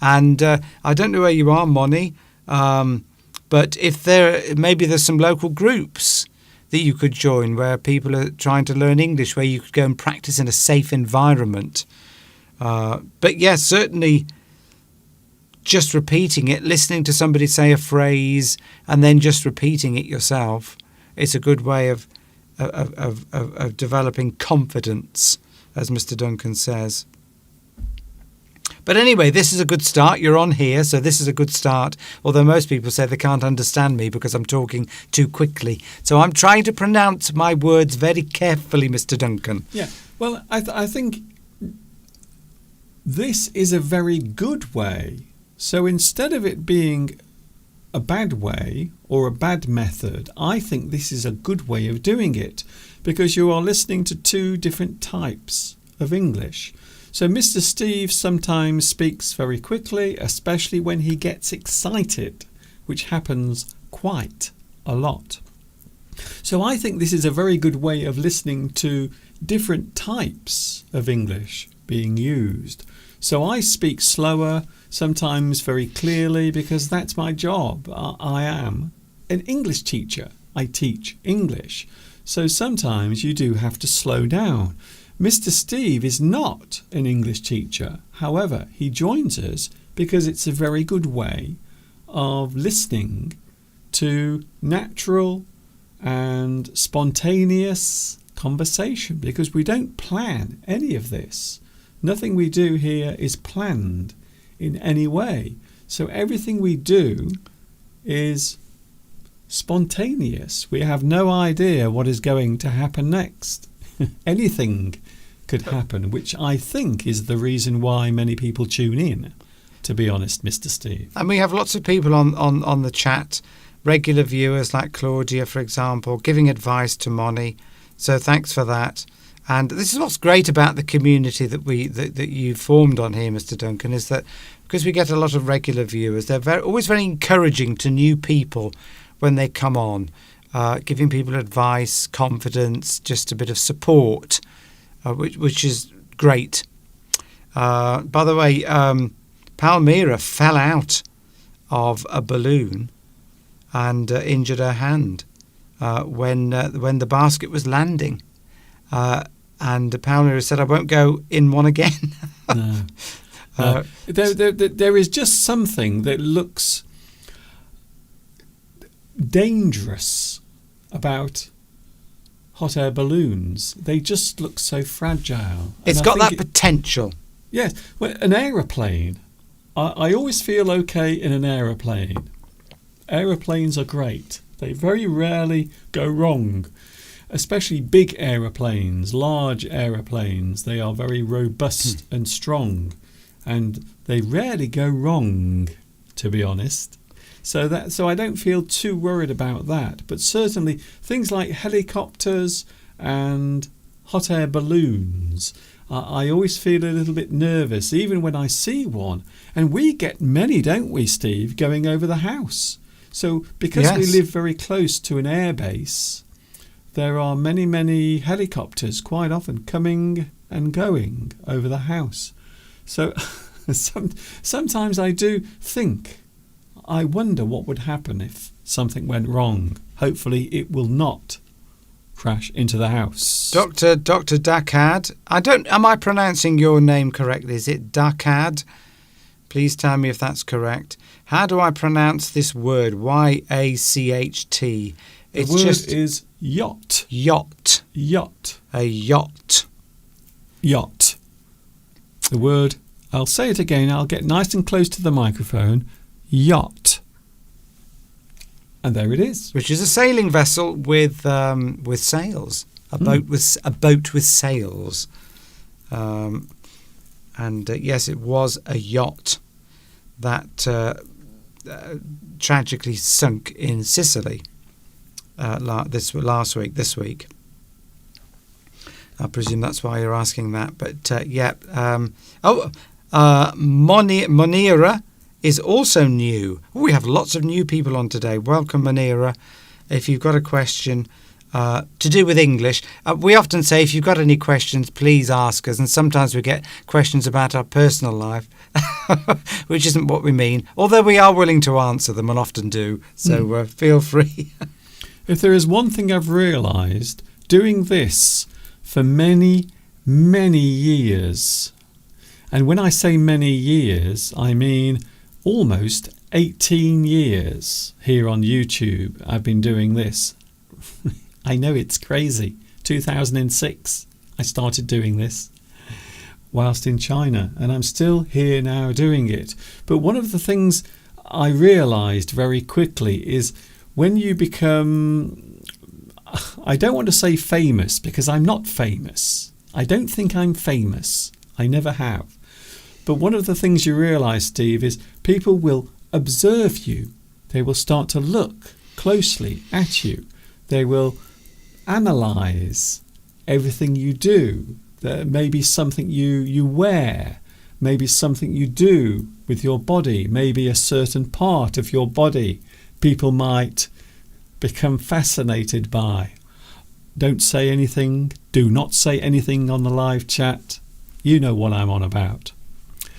S2: And I don't know where you are, Moni, but if maybe there's some local groups that you could join where people are trying to learn English, where you could go and practice in a safe environment. But yes, certainly just repeating it, listening to somebody say a phrase and then just repeating it yourself, it's a good way of developing confidence, as Mr. Duncan says. But anyway, this is a good start. You're on here, so this is a good start. Although most people say they can't understand me because I'm talking too quickly. So I'm trying to pronounce my words very carefully, Mr. Duncan.
S1: Yeah, well, I think this is a very good way. So instead of it being a bad way or a bad method, I think this is a good way of doing it, because you are listening to two different types of English. So Mr. Steve sometimes speaks very quickly, especially when he gets excited, which happens quite a lot. So I think this is a very good way of listening to different types of English being used. So I speak slower, sometimes very clearly, because that's my job. I am an English teacher. I teach English. So sometimes you do have to slow down. Mr. Steve is not an English teacher. However, he joins us because it's a very good way of listening to natural and spontaneous conversation, because we don't plan any of this. Nothing we do here is planned in any way. So everything we do is spontaneous. We have no idea what is going to happen next. Anything could happen, which I think is the reason why many people tune in, to be honest, Mr. Steve.
S2: And we have lots of people on the chat, regular viewers like Claudia, for example, giving advice to Moni. So thanks for that. And this is what's great about the community that you formed on here, Mr. Duncan, is that because we get a lot of regular viewers, they're always very encouraging to new people when they come on, giving people advice, confidence, just a bit of support, which is great. By the way, Palmyra fell out of a balloon and injured her hand when the basket was landing. And Palmyra said, "I won't go in one again."
S1: No. There is just something that looks dangerous about hot air balloons. They just look so fragile.
S2: It's got that potential.
S1: Yes. Well, an aeroplane, I always feel okay in an aeroplane. Aeroplanes are great. They very rarely go wrong. Especially big aeroplanes, large aeroplanes. They are very robust and strong. And they rarely go wrong, to be honest. So I don't feel too worried about that. But certainly things like helicopters and hot air balloons, I always feel a little bit nervous, even when I see one. And we get many, don't we, Steve, going over the house. So because we live very close to an airbase, there are many, many helicopters quite often coming and going over the house. So sometimes I do think, I wonder what would happen if something went wrong. Hopefully it will not crash into the house.
S2: Dr. Dakad, am I pronouncing your name correctly? Is it Dakad? Please tell me if that's correct. How do I pronounce this word? Y-A-C-H-T.
S1: The word is yacht.
S2: Yacht.
S1: Yacht.
S2: A yacht.
S1: Yacht. The word, I'll say it again, I'll get nice and close to the microphone. Yacht. And there it is.
S2: Which is a sailing vessel with sails. A boat with sails. Yes, it was a yacht that tragically sunk in Sicily this week. I presume that's why you're asking that. But Monira is also new. We have lots of new people on today. Welcome, Monira. If you've got a question to do with English, we often say if you've got any questions, please ask us. And sometimes we get questions about our personal life, which isn't what we mean. Although we are willing to answer them and often do. So feel free.
S1: If there is one thing I've realised, doing this for many, many years, and when I say many years, I mean almost 18 years here on YouTube. I've been doing this. I know it's crazy. 2006, I started doing this whilst in China, and I'm still here now doing it. But one of the things I realised very quickly is when you become, I don't want to say famous because I'm not famous. I don't think I'm famous. I never have. But one of the things you realise, Steve, is people will observe you. They will start to look closely at you. They will analyse everything you do. There may be something you wear, maybe something you do with your body, maybe a certain part of your body people might become fascinated by. Don't say anything. Do not say anything on the live chat. You know what I'm on about.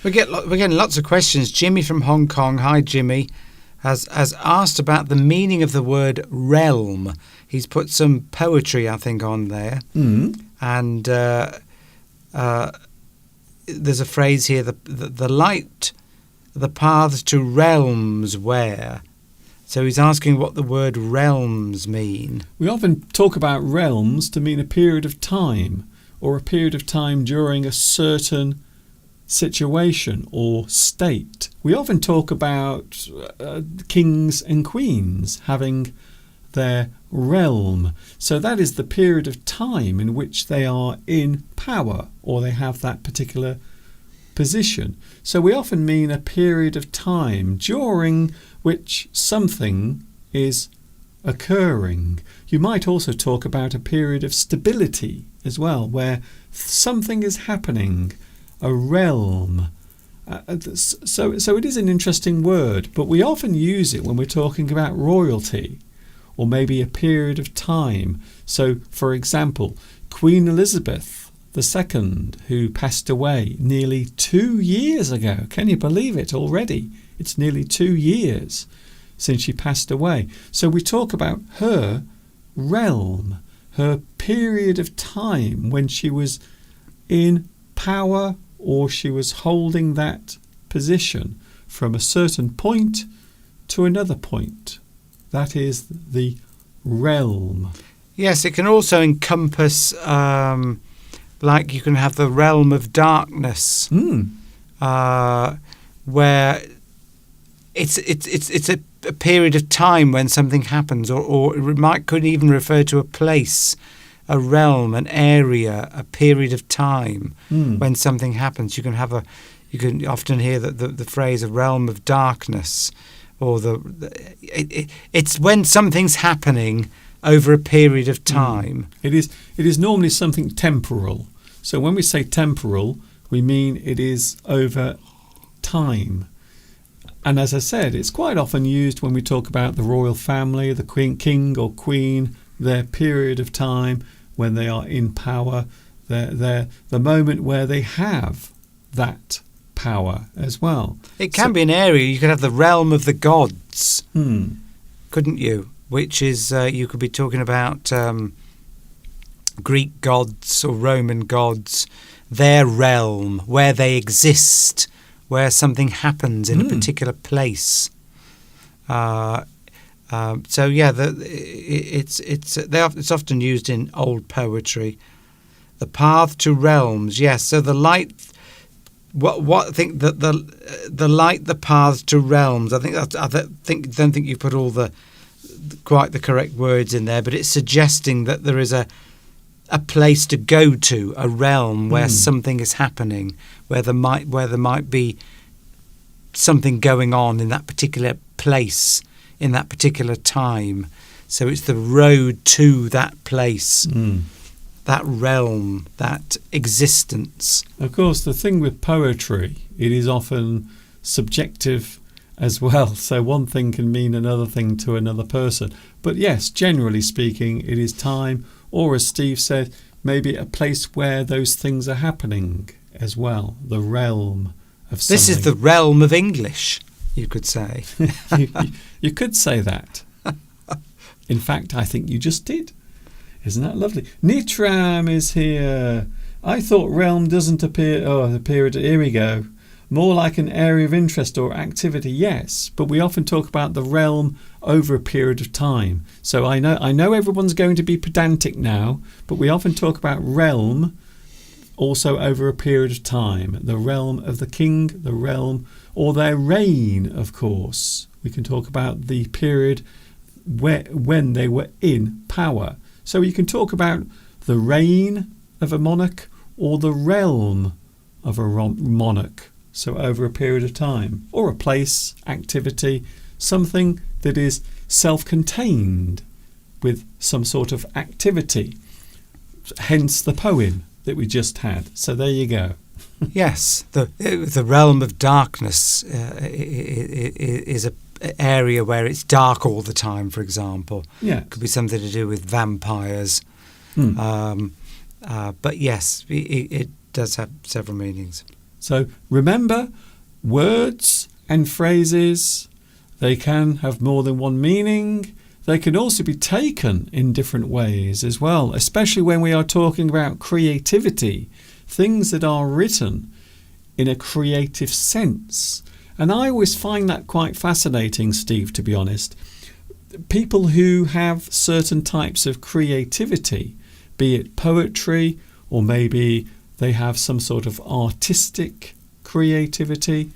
S2: We're getting lots of questions. Jimmy from Hong Kong, hi Jimmy, has asked about the meaning of the word realm. He's put some poetry, I think, on there. And there's a phrase here, the light, the paths to realms where. So he's asking what the word realms mean.
S1: We often talk about realms to mean a period of time, or a period of time during a certain situation or state. We often talk about kings and queens having their realm. So that is the period of time in which they are in power, or they have that particular position. So we often mean a period of time during which something is occurring. You might also talk about a period of stability as well, where something is happening, a realm. So it is an interesting word, but we often use it when we're talking about royalty, or maybe a period of time. So, for example, Queen Elizabeth II, who passed away nearly 2 years ago. Can you believe it already? It's nearly 2 years since she passed away. So we talk about her realm, her period of time when she was in power, or she was holding that position from a certain point to another point. That is the realm.
S2: Yes, it can also encompass, like you can have the realm of darkness, where it's a period of time when something happens, or it could even refer to a place, a realm, an area, a period of time when something happens. You can often hear the phrase a realm of darkness, or it's when something's happening over a period of time.
S1: It is normally something temporal. So when we say temporal, we mean it is over time. And as I said, it's quite often used when we talk about the royal family, the king or queen, their period of time when they are in power, the moment where they have that power as well.
S2: It can be an area. You could have the realm of the gods, couldn't you? Which is, you could be talking about Greek gods or Roman gods, their realm, where they exist, where something happens in a particular place. So yeah, it's often used in old poetry. The path to realms, yes. So the light. What I think that the light, the path to realms. I don't think you put all quite the correct words in there, but it's suggesting that there is a place to go to, a realm where something is happening, where there might be something going on in that particular place, in that particular time. So it's the road to that place, that realm, that existence.
S1: Of course, the thing with poetry, it is often subjective as well. So one thing can mean another thing to another person. But yes, generally speaking, it is time, or as Steve said, maybe a place where those things are happening as well, the realm of something.
S2: This is the realm of English, you could say.
S1: you could say that. In fact, I think you just did. Isn't that lovely? Nitram is here. I thought realm doesn't appear... here we go. More like an area of interest or activity, yes, but we often talk about the realm over a period of time. So I know everyone's going to be pedantic now, but we often talk about realm also over a period of time. The realm of the king, the realm, or their reign, of course. We can talk about the period when they were in power. So you can talk about the reign of a monarch or the realm of a monarch. So over a period of time, or a place, activity, something that is self-contained with some sort of activity. Hence the poem that we just had. So there you go.
S2: Yes, the realm of darkness is an area where it's dark all the time, for example.
S1: Yeah.
S2: It could be something to do with vampires. But yes, it does have several meanings.
S1: So remember, words and phrases, they can have more than one meaning. They can also be taken in different ways as well, especially when we are talking about creativity, things that are written in a creative sense. And I always find that quite fascinating, Steve, to be honest. people who have certain types of creativity, be it poetry or maybe they have some sort of artistic creativity.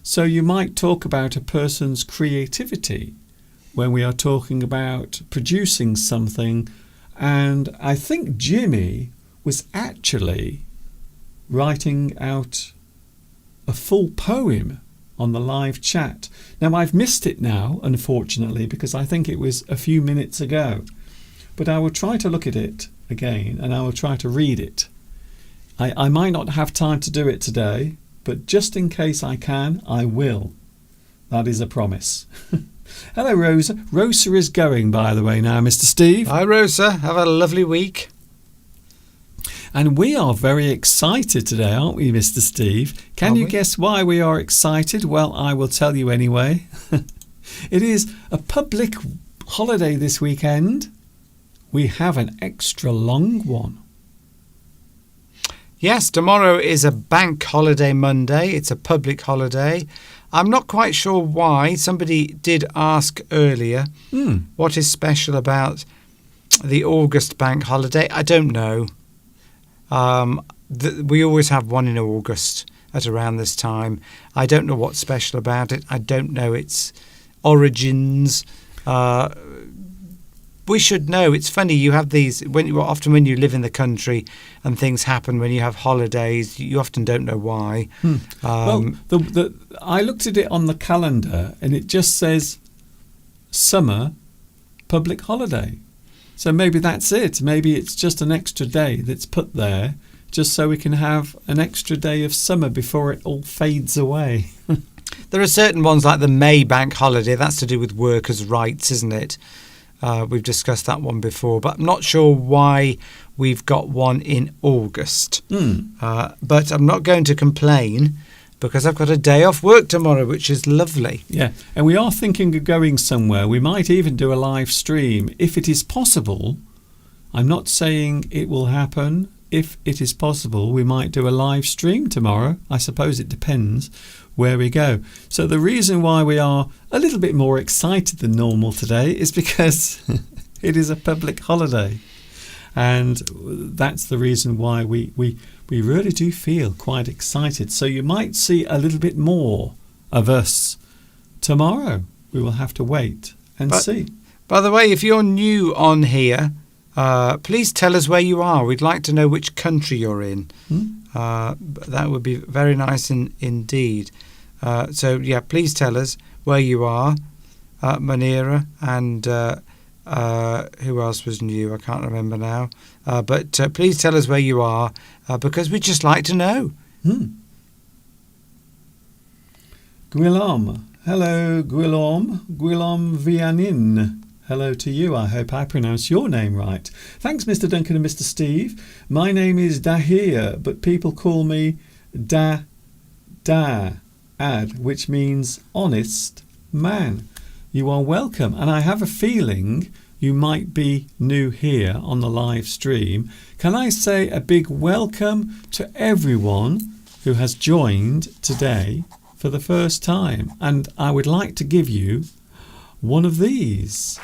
S1: So you might talk about a person's creativity when we are talking about producing something. And I think Jimmy was actually writing out a full poem on the live chat. Now I've missed it now, unfortunately, because I think it was a few minutes ago. But I will try to look at it again and I will try to read it. I might not have time to do it today, but just in case I can, I will. That is a promise. Hello, Rosa. Rosa is going, by the way, now, Mr. Steve.
S2: Hi, Rosa. Have a lovely week.
S1: And we are very excited today, aren't we, Mr. Steve? Can you guess why we are excited? Well, I will tell you anyway. It is a public holiday this weekend. We have an extra long one.
S2: Yes, tomorrow is a bank holiday Monday. It's a public holiday. I'm not quite sure why. Somebody did ask earlier what is special about the August bank holiday. I don't know. We always have one in August at around this time. I don't know what's special about it. I don't know its origins. We should know. It's funny, you have these often when you live in the country and things happen when you have holidays, you often don't know why.
S1: Well, I looked at it on the calendar and it just says summer public holiday. So maybe that's it. Maybe it's just an extra day that's put there just so we can have an extra day of summer before it all fades away.
S2: There are certain ones like the May bank holiday. That's to do with workers' rights, isn't it? We've discussed that one before, but I'm not sure why we've got one in August. But I'm not going to complain because I've got a day off work tomorrow, which is lovely.
S1: Yeah, and we are thinking of going somewhere. We might even do a live stream if it is possible. I'm not saying it will happen. If it is possible, we might do a live stream tomorrow. I suppose it depends where we go. So the reason why we are a little bit more excited than normal today is because it is a public holiday. And that's the reason why we really do feel quite excited. So you might see a little bit more of us tomorrow. We will have to wait and see.
S2: By the way, if you're new on here, please tell us where you are. We'd like to know which country you're in. That would be very nice indeed. So, yeah, please tell us where you are, Manira, and who else was new? I can't remember now. But please tell us where you are, because we'd just like to know.
S1: Guillaume. Hello, Guillaume. Guillaume Vianin. Hello to you. I hope I pronounced your name right. Thanks, Mr. Duncan and Mr. Steve. My name is Dahir, but people call me Ad, which means honest man. You are welcome. And I have a feeling you might be new here on the live stream. Can I say a big welcome to everyone who has joined today for the first time? And I would like to give you one of these.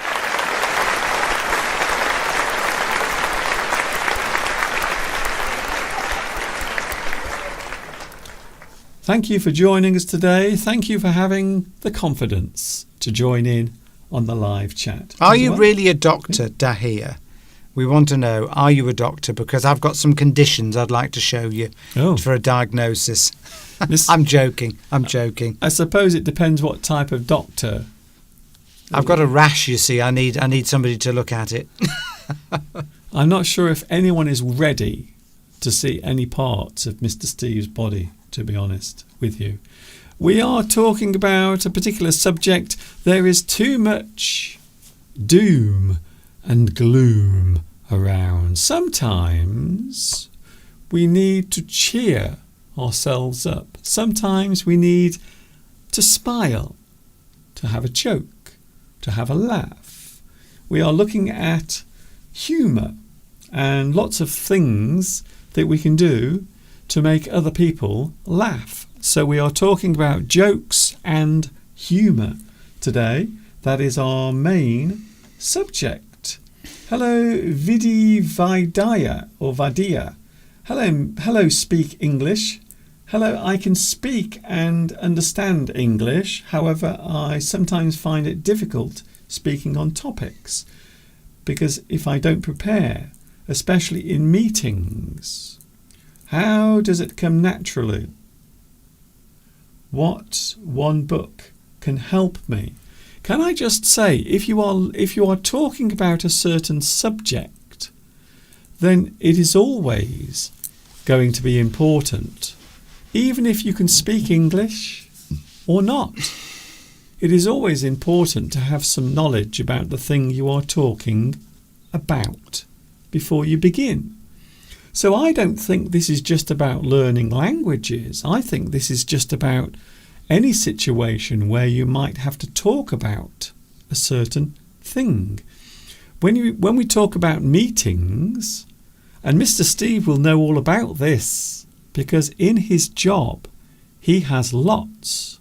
S1: Thank you for joining us today. Thank you for having the confidence to join in on the live chat.
S2: Are you really a doctor, Dahir? We want to know, are you a doctor? Because I've got some conditions I'd like to show you for a diagnosis. I'm joking.
S1: I suppose it depends what type of doctor.
S2: I've got a rash, you see. I need somebody to look at it.
S1: I'm not sure if anyone is ready to see any parts of Mr. Steve's body, to be honest with you. We are talking about a particular subject. There is too much doom and gloom around. Sometimes we need to cheer ourselves up. Sometimes we need to smile, to have a joke, to have a laugh. We are looking at humour and lots of things that we can do to make other people laugh. So we are talking about jokes and humour today. That is our main subject. Hello, Vidi Vaidya or Vadia. Hello, speak English. Hello, I can speak and understand English. However, I sometimes find it difficult speaking on topics because if I don't prepare, especially in meetings, how does it come naturally? What one book can help me? Can I just say, if you are talking about a certain subject, then it is always going to be important, even if you can speak English or not. It is always important to have some knowledge about the thing you are talking about before you begin. So I don't think this is just about learning languages. I think this is just about any situation where you might have to talk about a certain thing. When we talk about meetings, and Mr. Steve will know all about this because in his job he has lots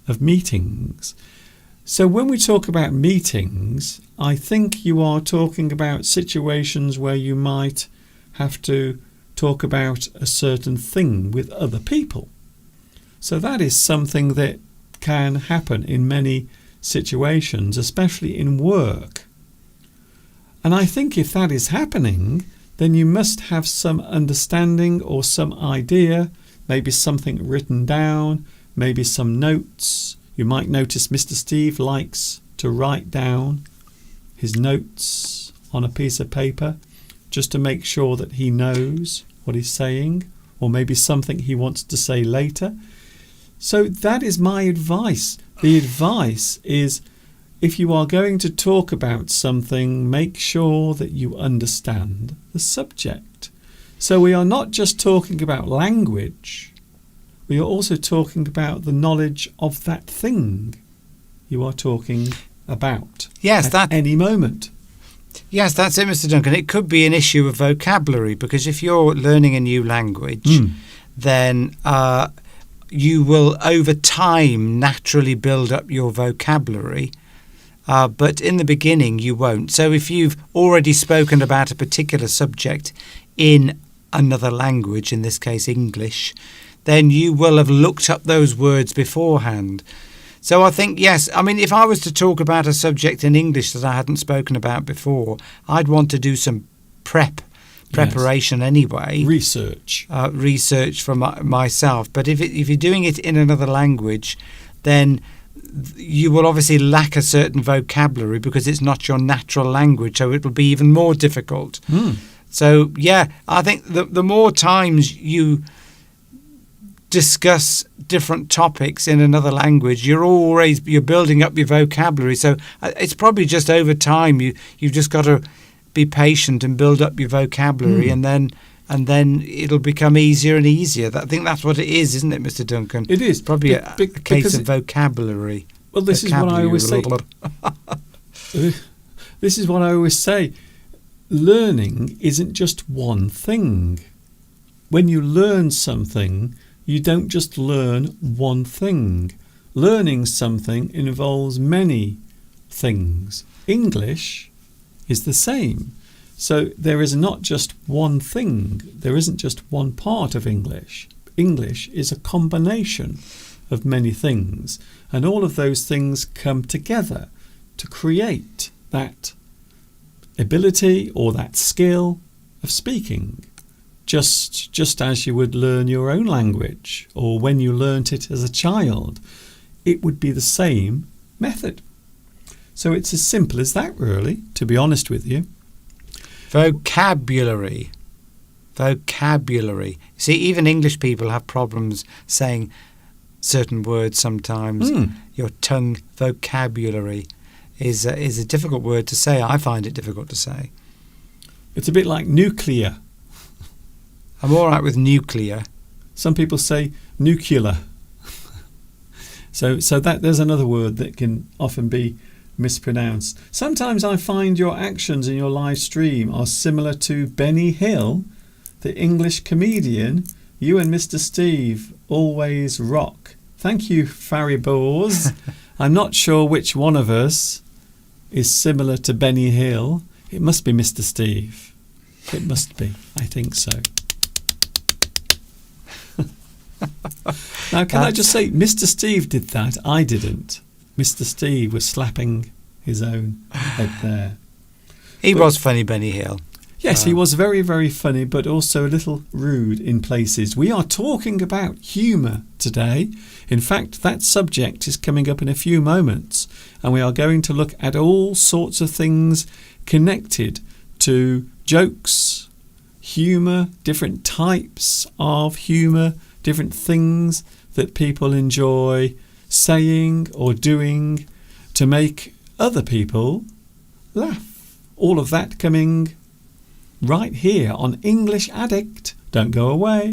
S1: of meetings. So when we talk about meetings, I think you are talking about situations where you might have to talk about a certain thing with other people. So that is something that can happen in many situations, especially in work. And I think if that is happening, then you must have some understanding or some idea, maybe something written down, maybe some notes. You might notice Mr. Steve likes to write down his notes on a piece of paper just to make sure that he knows what he's saying, or maybe something he wants to say later. So that is my advice. The advice is, if you are going to talk about something, make sure that you understand the subject. So we are not just talking about language, we are also talking about the knowledge of that thing you are talking about at any moment.
S2: Yes, that's it, Mr. Duncan. It could be an issue of vocabulary, because if you're learning a new language, then you will over time naturally build up your vocabulary, but in the beginning you won't. So if you've already spoken about a particular subject in another language, in this case English, then you will have looked up those words beforehand. So I think, yes, I mean, if I was to talk about a subject in English that I hadn't spoken about before, I'd want to do some preparation anyway. Research for myself. But if you're doing it in another language, then you will obviously lack a certain vocabulary because it's not your natural language, so it will be even more difficult. So, yeah, I think the more times you discuss different topics in another language, you're building up your vocabulary. So it's probably just over time you've just got to be patient and build up your vocabulary, and then it'll become easier and easier. I think that's what it is, isn't it, Mr. Duncan?
S1: It is
S2: probably a case of vocabulary.
S1: Well, this is what I always say. This is what I always say. Learning isn't just one thing. When you learn something, you don't just learn one thing. Learning something involves many things. English is the same. So there is not just one thing. There isn't just one part of English. English is a combination of many things. And all of those things come together to create that ability or that skill of speaking. Just as you would learn your own language, or when you learnt it as a child, it would be the same method. So it's as simple as that, really, to be honest with you.
S2: Vocabulary. See, even English people have problems saying certain words sometimes. Your tongue vocabulary is a difficult word to say. I find it difficult to say.
S1: It's a bit like nuclear.
S2: I'm all right with nuclear.
S1: Some people say nuclear. So that there's another word that can often be mispronounced. Sometimes I find your actions in your live stream are similar to Benny Hill, the English comedian. You and Mr. Steve always rock. Thank you, Faribors. I'm not sure which one of us is similar to Benny Hill, it must be Mr. Steve. It must be. I think so. Now, can I just say, Mr. Steve did that. I didn't. Mr. Steve was slapping his own head there.
S2: He was funny, Benny Hill.
S1: Yes, he was very, very funny, but also a little rude in places. We are talking about humour today. In fact, that subject is coming up in a few moments, and we are going to look at all sorts of things connected to jokes, humour, different types of humour, different things that people enjoy saying or doing to make other people laugh. All of that coming right here on English Addict. Don't go away.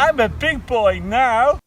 S3: I'm a big boy now.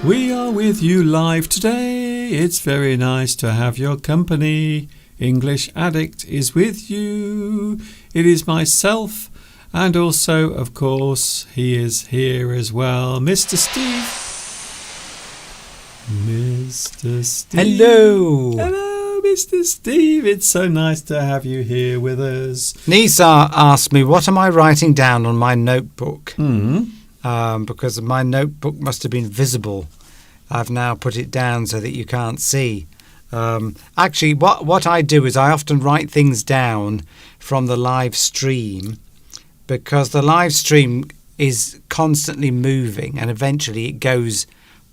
S1: We are with you live today. It's very nice to have your company. English Addict is with you. It is myself, and also, of course, he is here as well, Mr. Steve. Mr. Steve.
S2: Hello.
S1: Hello, Mr. Steve. It's so nice to have you here with us.
S2: Nisa asked me, what am I writing down on my notebook? Because my notebook must have been visible. I've now put it down so that you can't see. Actually, what I do is I often write things down from the live stream, because the live stream is constantly moving and eventually it goes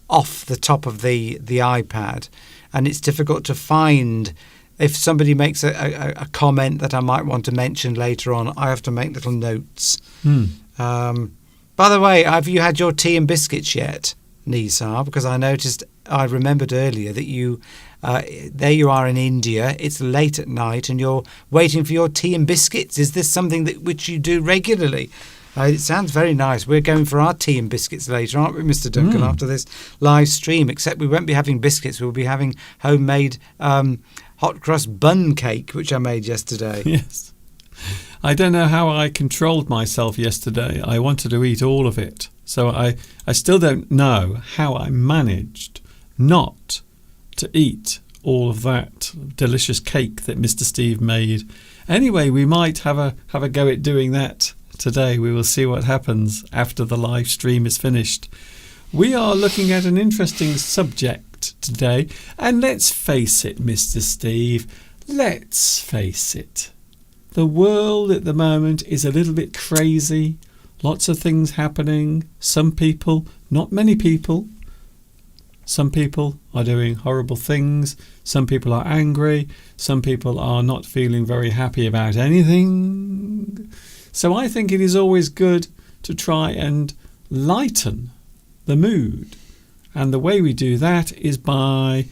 S2: off the top of the iPad, and it's difficult to find. If somebody makes a comment that I might want to mention later on, I have to make little notes. By the way, have you had your tea and biscuits yet, Nisa? Because I remembered earlier that you, there you are in India, it's late at night and you're waiting for your tea and biscuits. Is this something which you do regularly? It sounds very nice. We're going for our tea and biscuits later, aren't we, Mr. Duncan, after this live stream? Except we won't be having biscuits, we'll be having homemade hot crust bun cake, which I made yesterday.
S1: Yes. I don't know how I controlled myself yesterday. I wanted to eat all of it. So I still don't know how I managed not to eat all of that delicious cake that Mr. Steve made. Anyway, we might have a go at doing that today. We will see what happens after the live stream is finished. We are looking at an interesting subject today. And let's face it, Mr. Steve, let's face it. The world at the moment is a little bit crazy. Lots of things happening. Some people, not many people, some people are doing horrible things. Some people are angry. Some people are not feeling very happy about anything. So I think it is always good to try and lighten the mood. And the way we do that is by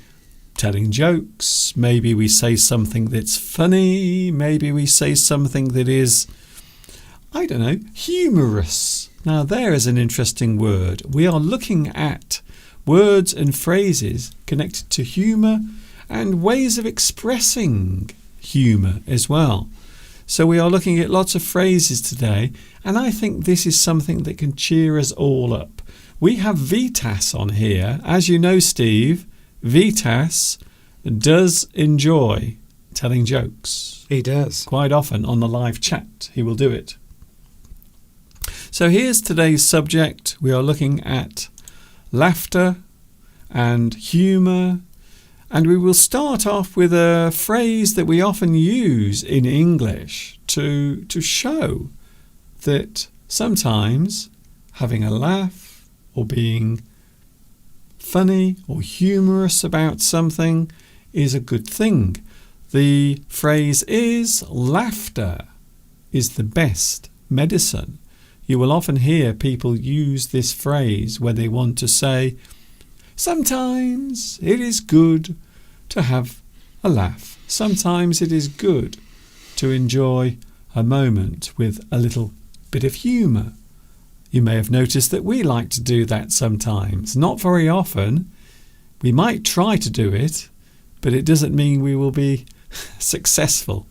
S1: telling jokes. Maybe we say something that's funny. Maybe we say something that is, I don't know, humorous. Now there is an interesting word. We are looking at words and phrases connected to humour and ways of expressing humour as well. So we are looking at lots of phrases today, and I think this is something that can cheer us all up. We have Vitas on here. As you know, Steve, Vitas does enjoy telling jokes.
S2: He does.
S1: Quite often on the live chat, he will do it. So here's today's subject. We are looking at laughter and humour, and we will start off with a phrase that we often use in English to show that sometimes having a laugh or being funny or humorous about something is a good thing. The phrase is laughter is the best medicine. You will often hear people use this phrase where they want to say, sometimes it is good to have a laugh. Sometimes it is good to enjoy a moment with a little bit of humour. You may have noticed that we like to do that sometimes. Not very often. We might try to do it, but it doesn't mean we will be successful.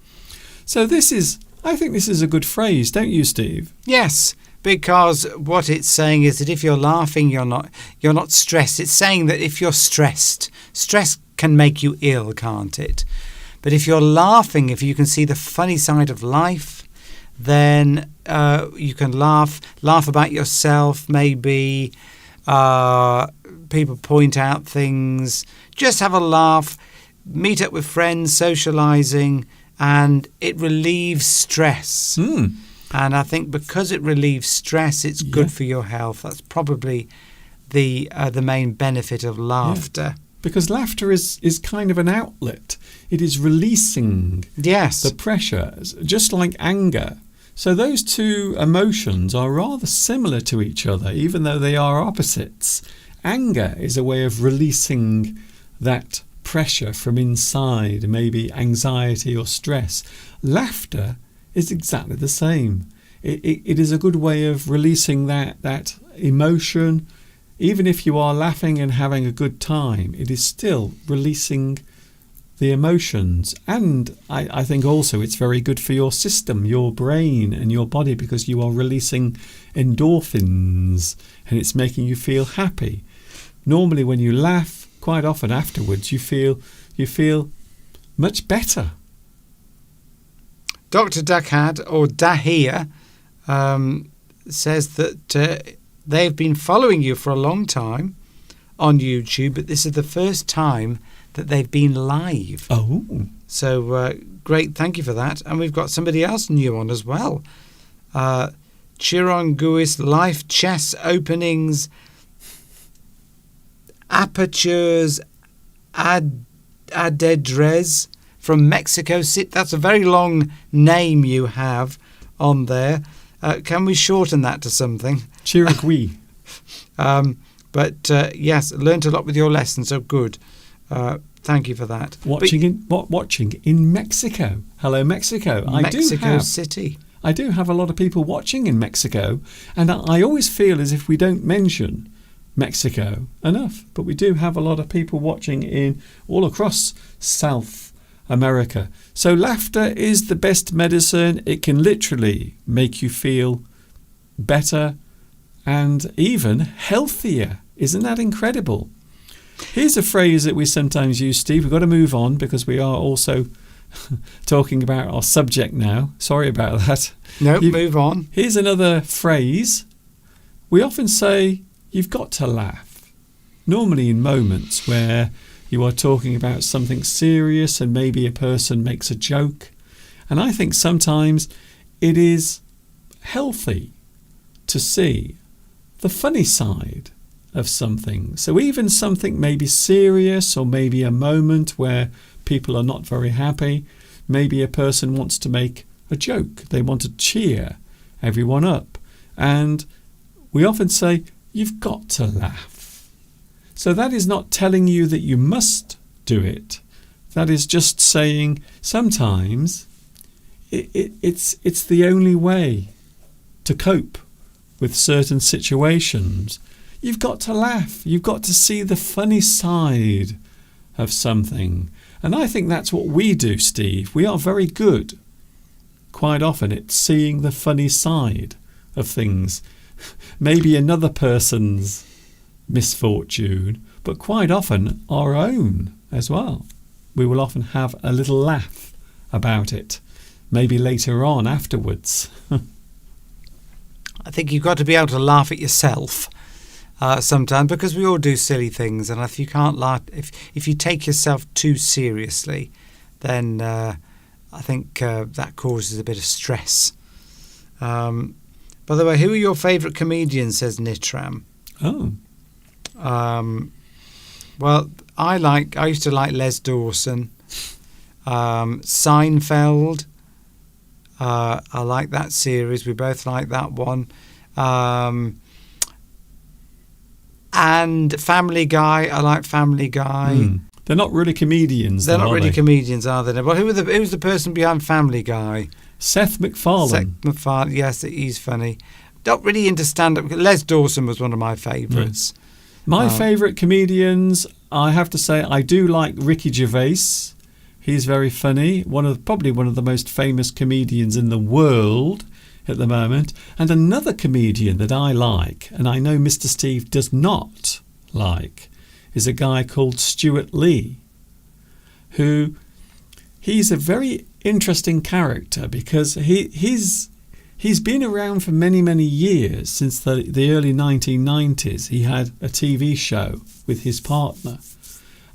S1: So I think this is a good phrase, don't you, Steve?
S2: Yes, because what it's saying is that if you're laughing, you're not stressed. It's saying that if you're stressed, stress can make you ill, can't it? But if you're laughing, if you can see the funny side of life, then you can laugh about yourself, maybe people point out things, just have a laugh, meet up with friends, socialising, and it relieves stress. And I think because it relieves stress, it's good for your health. That's probably the main benefit of laughter.
S1: Yeah. Because laughter is kind of an outlet. It is releasing the pressure, just like anger. So those two emotions are rather similar to each other, even though they are opposites. Anger is a way of releasing that pressure from inside, maybe anxiety or stress. Laughter is exactly the same. It is a good way of releasing that emotion. Even if you are laughing and having a good time, it is still releasing the emotions. And I think also it's very good for your system, your brain and your body, because you are releasing endorphins and it's making you feel happy. Normally when you laugh, quite often afterwards you feel much better.
S2: Dr. Dakhad, or Dahir, says that they've been following you for a long time on YouTube, but this is the first time that they've been live.
S1: Oh.
S2: So great, thank you for that. And we've got somebody else new on as well. Chiron Guis, live chess openings, apertures, Adedres from Mexico City. That's a very long name you have on there. Can we shorten that to something?
S1: Chiragui.
S2: But yes, learnt a lot with your lesson, so good. Thank you for that.
S1: Watching in Mexico. Hello, Mexico.
S2: Mexico City.
S1: I do have a lot of people watching in Mexico, and I always feel as if we don't mention Mexico enough, but we do have a lot of people watching in all across South America. So laughter is the best medicine. It can literally make you feel better and even healthier. Isn't that incredible? Here's a phrase that we sometimes use, Steve. We've got to move on because we are also talking about our subject now. Sorry about that.
S2: No, move on.
S1: Here's another phrase. We often say, you've got to laugh. Normally in moments where You are talking about something serious and maybe a person makes a joke. And I think sometimes it is healthy to see the funny side of something. So even something maybe serious, or maybe a moment where people are not very happy, maybe a person wants to make a joke. They want to cheer everyone up. And we often say, you've got to laugh. So that is not telling you that you must do it. That is just saying sometimes it's the only way to cope with certain situations. You've got to laugh. You've got to see the funny side of something. And I think that's what we do, Steve. We are very good quite often at seeing the funny side of things. Maybe another person's misfortune, but quite often our own as well. We will often have a little laugh about it, maybe later on afterwards.
S2: I think you've got to be able to laugh at yourself sometimes, because we all do silly things, and if you can't laugh, if you take yourself too seriously, then I think that causes a bit of stress. By the way, who are your favourite comedians, says Nitram?
S1: Oh.
S2: Well, I used to like Les Dawson, Seinfeld. I like that series. We both like that one. And Family Guy. I like Family Guy.
S1: They're not really comedians.
S2: They're not really comedians, are they? Well, who's the person behind Family Guy?
S1: Seth MacFarlane.
S2: Seth MacFarlane. Yes, he's funny. Not really into stand-up. Les Dawson was one of my favourites.
S1: My favourite comedians, I have to say, I do like Ricky Gervais. He's very funny. Probably one of the most famous comedians in the world at the moment. And another comedian that I like, and I know Mr. Steve does not like, is a guy called Stuart Lee, who he's a very interesting character because he's been around for many, many years, since the early 1990s. He had a TV show with his partner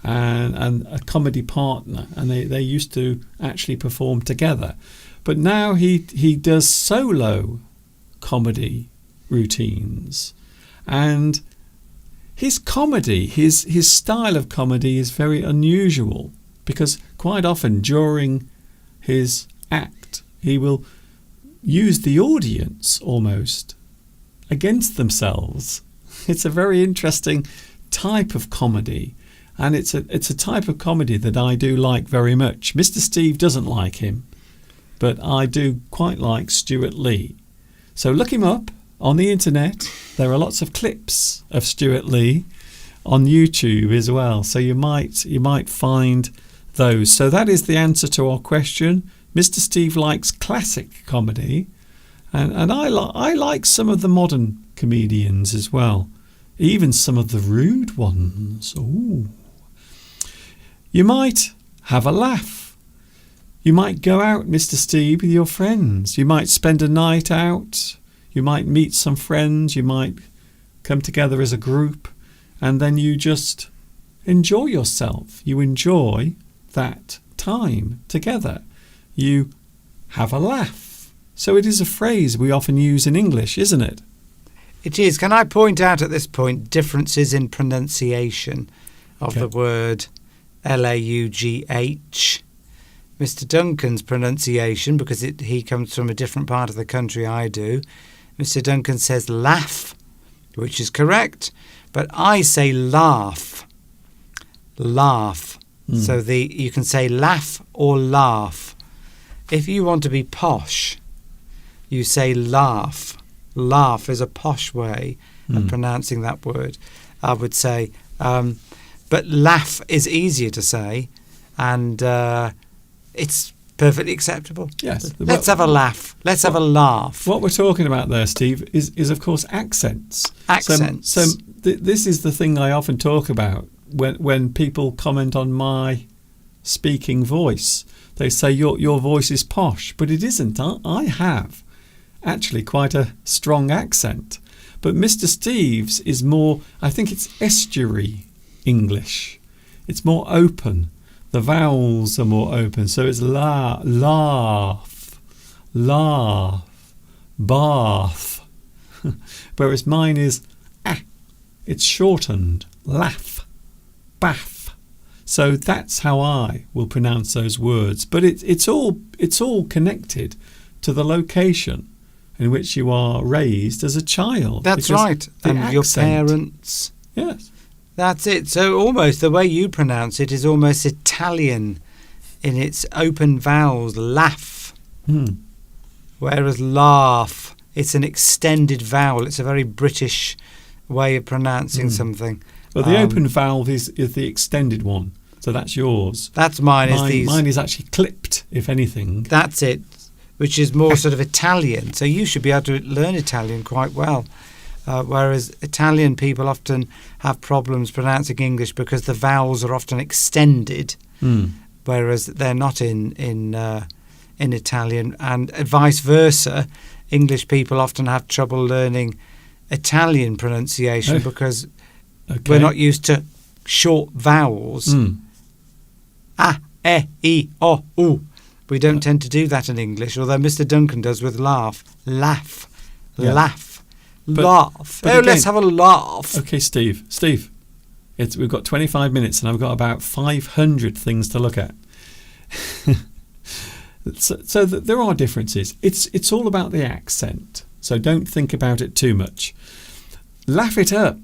S1: and a comedy partner, and they used to actually perform together. But now he does solo comedy routines, and his comedy, his style of comedy is very unusual, because quite often during his act he will use the audience almost against themselves. It's a very interesting type of comedy, and it's a type of comedy that I do like very much. Mr. Steve doesn't like him, but I do quite like Stuart Lee. So look him up on the internet. There are lots of clips of Stuart Lee on YouTube as well, so you might find those. So that is the answer to our question. Mr. Steve likes classic comedy, and I like some of the modern comedians as well, even some of the rude ones. Ooh. You might have a laugh. You might go out, Mr. Steve, with your friends. You might spend a night out. You might meet some friends. You might come together as a group, and then you just enjoy yourself. You enjoy that time together. You have a laugh. So it is a phrase we often use in English, isn't it?
S2: It is. Can I point out at this point differences in pronunciation of the word laugh? Mr. Duncan's pronunciation, because he comes from a different part of the country I do, Mr. Duncan says laugh, which is correct, but I say laugh. Laugh. So you can say laugh or laugh. If you want to be posh, you say laugh. Laugh is a posh way of pronouncing that word, I would say. But laugh is easier to say, and it's perfectly acceptable.
S1: Yes.
S2: Let's have a laugh. Let's have a laugh.
S1: What we're talking about there, Steve, is of course accents.
S2: Accents.
S1: So this is the thing I often talk about when people comment on my speaking voice. They say your voice is posh, but it isn't. I have actually quite a strong accent. But Mr. Steve's is more, I think it's estuary English. It's more open. The vowels are more open. So it's la, laugh, laugh, bath. Whereas mine is ah. It's shortened. Laugh, bath. So that's how I will pronounce those words. But it's all connected to the location in which you are raised as a child.
S2: That's right. And your parents.
S1: Yes.
S2: That's it. So almost the way you pronounce it is almost Italian in its open vowels, laugh. Whereas laugh, it's an extended vowel. It's a very British way of pronouncing something.
S1: Well, the open vowel is the extended one. So that's yours.
S2: That's mine.
S1: Mine is actually clipped, if anything.
S2: That's it, which is more sort of Italian. So you should be able to learn Italian quite well. Whereas Italian people often have problems pronouncing English because the vowels are often extended, whereas they're not in Italian, and vice versa. English people often have trouble learning Italian pronunciation because we're not used to short vowels. A, E, I, O, U. We don't tend to do that in English, although Mr. Duncan does with laugh. Laugh. Laugh.
S1: But again,
S2: let's have a laugh.
S1: Okay, Steve. We've got 25 minutes and I've got about 500 things to look at. so there are differences. It's all about the accent. So don't think about it too much. Laugh it up.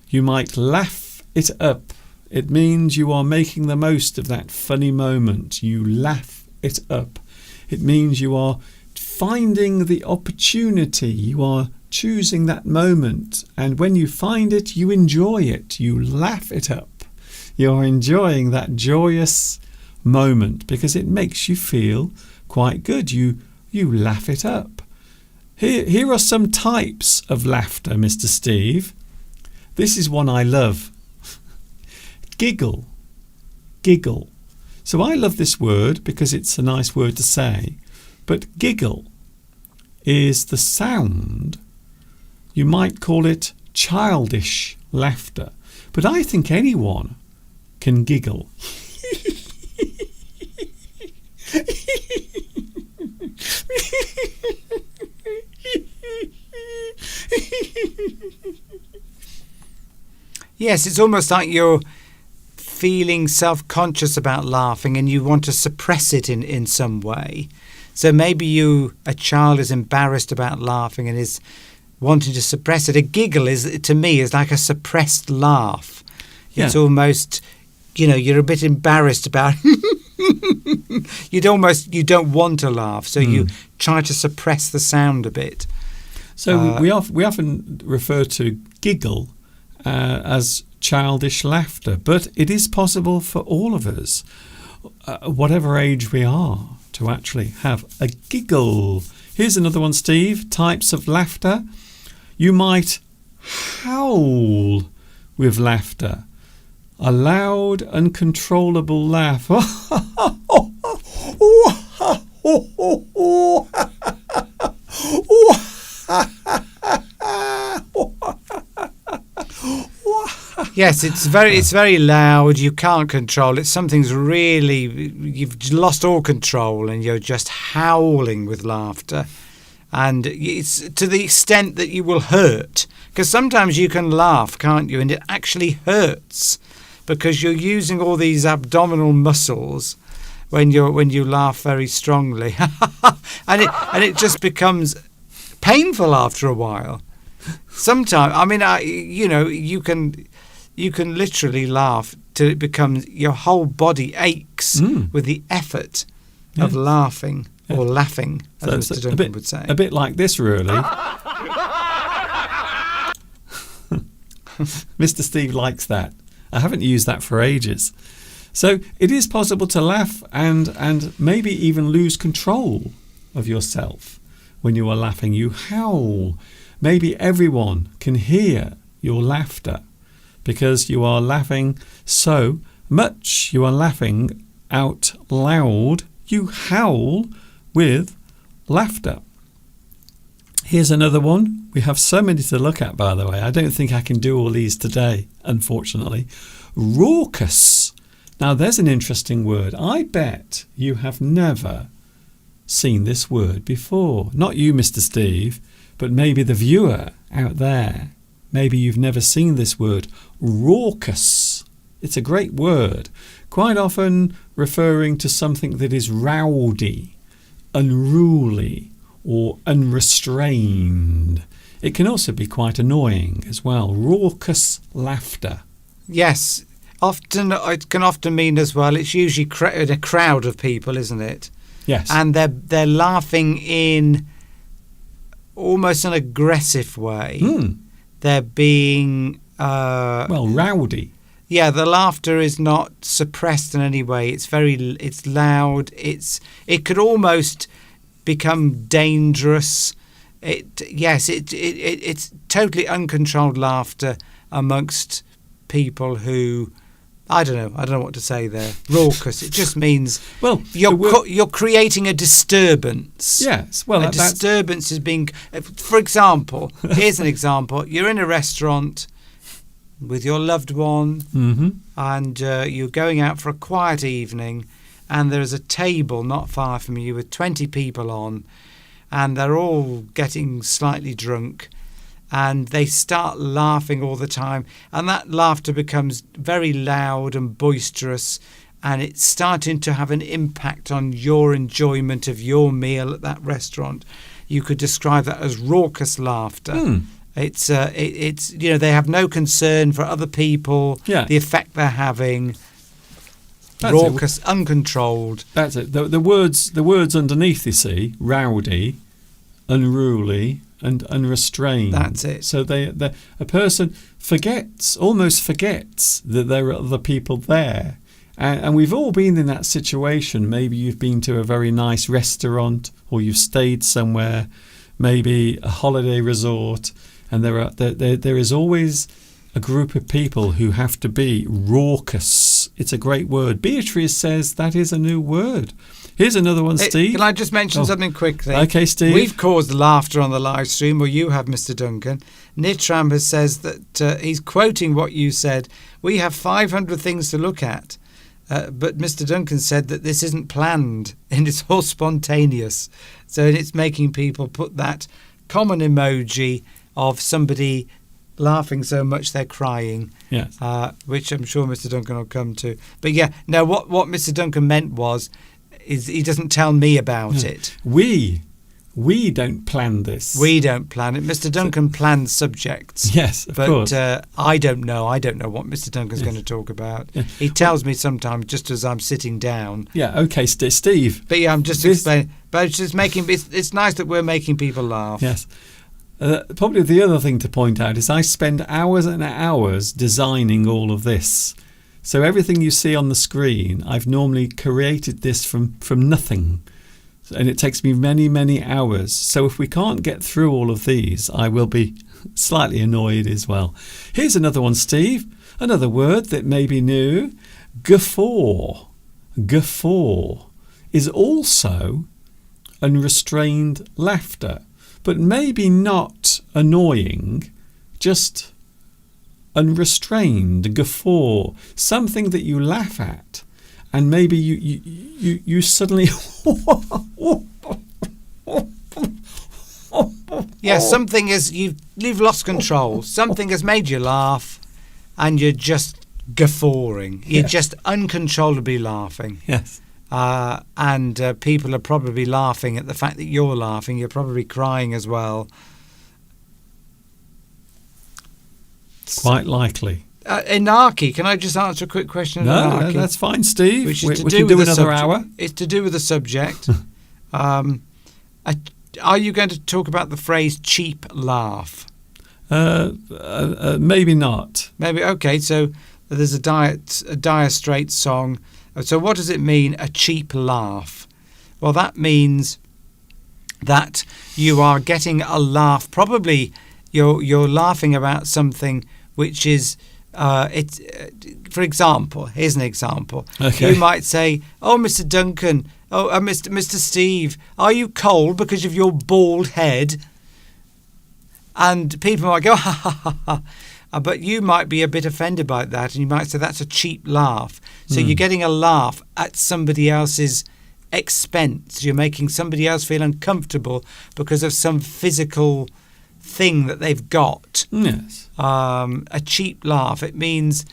S1: You might laugh it up. It means you are making the most of that funny moment. You laugh it up. It means you are finding the opportunity. You are choosing that moment, and when you find it, you enjoy it. You laugh it up. You're enjoying that joyous moment because it makes you feel quite good. You laugh it up. Here are some types of laughter, Mr. Steve. This is one I love. Giggle. So I love this word because it's a nice word to say, but giggle is the sound. You might call it childish laughter, but I think anyone can giggle.
S2: Yes, it's almost like you're feeling self-conscious about laughing and you want to suppress it in some way. So maybe a child is embarrassed about laughing and is wanting to suppress it. A giggle to me is like a suppressed laugh. It's almost, you're a bit embarrassed about you don't want to laugh, so you try to suppress the sound a bit.
S1: So we often refer to giggle as childish laughter, but it is possible for all of us, whatever age we are, to actually have a giggle. Here's another one, Steve. Types of laughter. You might howl with laughter. A loud, uncontrollable laugh.
S2: Yes, it's very loud. You can't control it. You've lost all control and you're just howling with laughter. And it's to the extent that you will hurt. Because sometimes you can laugh, can't you? And it actually hurts because you're using all these abdominal muscles when you laugh very strongly. and it just becomes painful after a while. Sometimes, you can literally laugh till it becomes your whole body aches with the effort of laughing or laughing, as Mr. Duncan would say.
S1: A bit like this, really. Mr. Steve likes that. I haven't used that for ages. So it is possible to laugh and maybe even lose control of yourself when you are laughing. You howl. Maybe everyone can hear your laughter because you are laughing so much. You are laughing out loud. You howl with laughter. Here's another one. We have so many to look at, by the way. I don't think I can do all these today, unfortunately. Raucous. Now, there's an interesting word. I bet you have never seen this word before. Not you, Mr. Steve, but maybe the viewer out there. Maybe you've never seen this word. Raucous. It's a great word, quite often referring to something that is rowdy, unruly, or unrestrained. It can also be quite annoying as well. Raucous laughter.
S2: Yes, it can often mean as well, it's usually a crowd of people, isn't it?
S1: Yes.
S2: And they're laughing in almost an aggressive way. They're being...
S1: rowdy.
S2: Yeah, the laughter is not suppressed in any way. It's loud. It could almost become dangerous. It's totally uncontrolled laughter amongst people who, I don't know what to say there. Raucous. It just means you're creating a disturbance.
S1: Yes. Well,
S2: a disturbance is being. For example, here's an example. You're in a restaurant with your loved one, and you're going out for a quiet evening, and there's a table not far from you with 20 people on, and they're all getting slightly drunk, and they start laughing all the time, and that laughter becomes very loud and boisterous, and it's starting to have an impact on your enjoyment of your meal at that restaurant. You could describe that as raucous laughter. It's they have no concern for other people, the effect they're having. That's raucous, uncontrolled.
S1: That's it. The words underneath, you see, rowdy, unruly, and unrestrained.
S2: That's it.
S1: So a person almost forgets that there are other people there. And we've all been in that situation. Maybe you've been to a very nice restaurant, or you've stayed somewhere, maybe a holiday resort, and there is always a group of people who have to be raucous. It's a great word. Beatrice says that is a new word. Here's another one, Steve.
S2: Can I just mention something quickly?
S1: Okay, Steve.
S2: We've caused laughter on the live stream, or you have, Mr. Duncan. Nitram says that he's quoting what you said. We have 500 things to look at. But Mr. Duncan said that this isn't planned and it's all spontaneous. So it's making people put that common emoji of somebody laughing so much they're crying,
S1: yes.
S2: Which I'm sure Mr. Duncan will come to. But yeah, no, what Mr. Duncan meant is he doesn't tell me about it.
S1: We don't plan this.
S2: We don't plan it. Mr. Duncan plans subjects.
S1: Yes, of course.
S2: But I don't know. I don't know what Mr. Duncan's going to talk about. Yeah. He tells me sometimes just as I'm sitting down.
S1: Yeah, okay, Steve.
S2: But yeah, I'm just explaining. But it's just it's nice that we're making people laugh.
S1: Yes. Probably the other thing to point out is I spend hours and hours designing all of this. So everything you see on the screen, I've normally created this from nothing. And it takes me many, many hours. So if we can't get through all of these, I will be slightly annoyed as well. Here's another one, Steve. Another word that may be new. Guffaw. Guffaw is also unrestrained laughter, but maybe not annoying, just unrestrained. Guffaw. Something that you laugh at. And maybe you suddenly...
S2: something is... You've lost control. Something has made you laugh and you're just guffawing. You're just uncontrollably laughing.
S1: Yes.
S2: And people are probably laughing at the fact that you're laughing. You're probably crying as well.
S1: Quite likely.
S2: Inaki, can I just answer a quick question?
S1: No, that's fine, Steve.
S2: Which is
S1: we
S2: to
S1: can
S2: do
S1: do
S2: with
S1: another hour.
S2: It's to do with the subject. Are you going to talk about the phrase cheap laugh?
S1: Maybe not.
S2: Maybe, okay, so there's a Dire Straits song. So what does it mean, a cheap laugh? Well, that means that you are getting a laugh. Probably you're laughing about something which is... for example, here's an example.
S1: Okay.
S2: You might say, "Oh, Mr. Duncan, Mr. Steve, are you cold because of your bald head?" And people might go, "Ha ha ha ha." But you might be a bit offended by that, and you might say that's a cheap laugh. So you're getting a laugh at somebody else's expense. You're making somebody else feel uncomfortable because of some physical thing that they've got.
S1: Yes.
S2: A cheap laugh. It means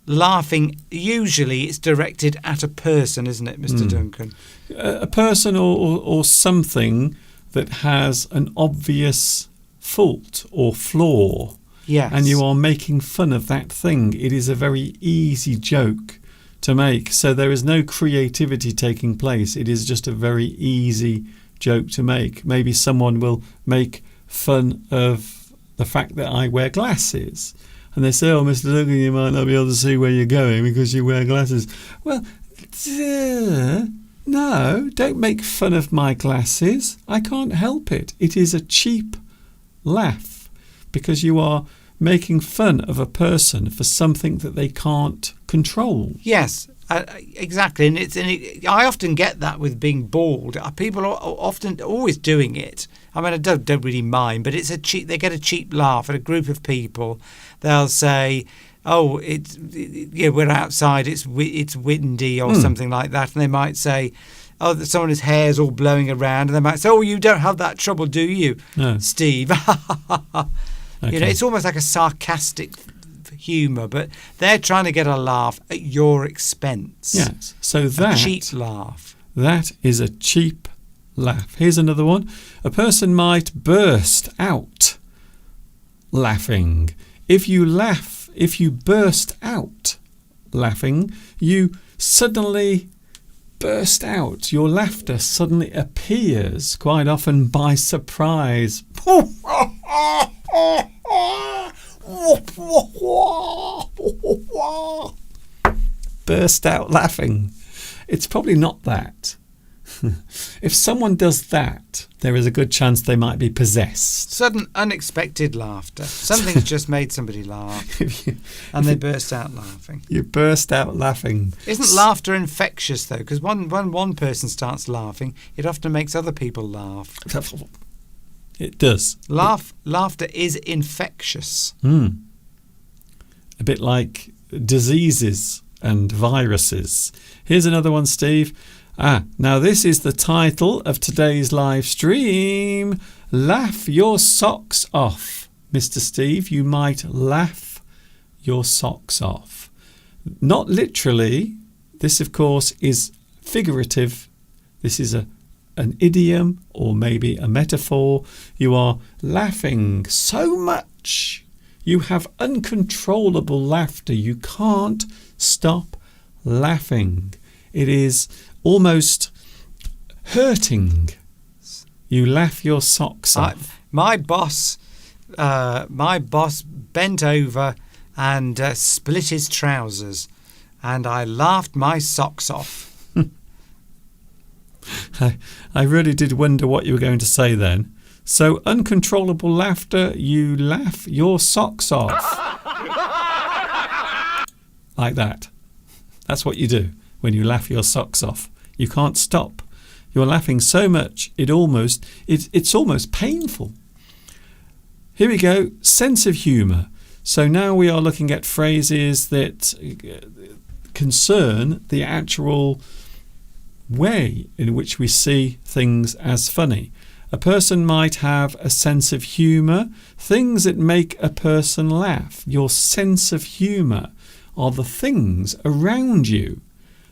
S2: laughing. Usually, it's directed at a person, isn't it, Mr. Duncan?
S1: A person or something that has an obvious fault or flaw.
S2: Yes.
S1: And you are making fun of that thing. It is a very easy joke to make. So there is no creativity taking place. It is just a very easy joke to make. Maybe someone will make fun of the fact that I wear glasses. And they say, oh, Mr. Duncan, you might not be able to see where you're going because you wear glasses. Well, no, don't make fun of my glasses. I can't help it. It is a cheap laugh. Because you are making fun of a person for something that they can't control.
S2: Yes, exactly. And I often get that with being bald. People are often always doing it. I mean, I don't really mind, but it's a cheap. They get a cheap laugh at a group of people. They'll say, "Oh, we're outside. It's windy," or something like that, and they might say, "Oh, someone's hair's all blowing around," and they might say, "Oh, you don't have that trouble, do you,
S1: No.
S2: Steve?"
S1: Okay.
S2: It's almost like a sarcastic humour, but they're trying to get a laugh at your expense.
S1: Yes. So that
S2: a cheap laugh.
S1: That is a cheap laugh. Here's another one. A person might burst out laughing. If you burst out laughing, you suddenly burst out. Your laughter suddenly appears, quite often by surprise. Burst out laughing. It's probably not that. If someone does that, there is a good chance they might be possessed.
S2: Sudden, unexpected laughter. Something's just made somebody laugh, and they burst out laughing.
S1: You burst out laughing.
S2: Isn't laughter infectious, though? Because when one person starts laughing, it often makes other people laugh.
S1: It does.
S2: Laughter is infectious.
S1: A bit like diseases and viruses. Here's another one, Steve. Now this is the title of today's live stream. Laugh your socks off. Mr. Steve, you might laugh your socks off. Not literally. This, of course, is figurative. This is an idiom or maybe a metaphor. You are laughing so much. You have uncontrollable laughter. You can't stop laughing. It is almost hurting. You laugh your socks off.
S2: My boss bent over and split his trousers, and I laughed my socks off.
S1: I really did wonder what you were going to say then. So, uncontrollable laughter, you laugh your socks off. Like that. That's what you do when you laugh your socks off. You can't stop. You're laughing so much, it's almost painful. Here we go, sense of humour. So now we are looking at phrases that concern the actual way in which we see things as funny. A person might have a sense of humour, things that make a person laugh. Your sense of humour are the things around you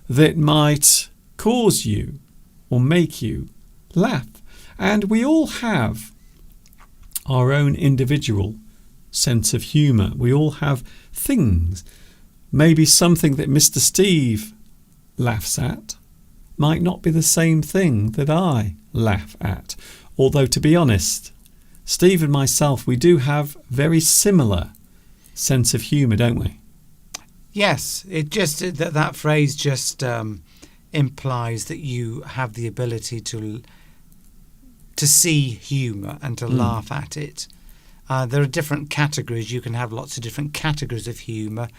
S1: that might cause you or make you laugh. And we all have our own individual sense of humour. We all have things. Maybe something that Mr. Steve laughs at might not be the same thing that I laugh at. Although, to be honest, Steve and myself, we do have very similar sense of humour, don't we?
S2: Yes, it just that phrase just implies that you have the ability to see humour and to laugh at it. There are different categories. You can have lots of different categories of humour.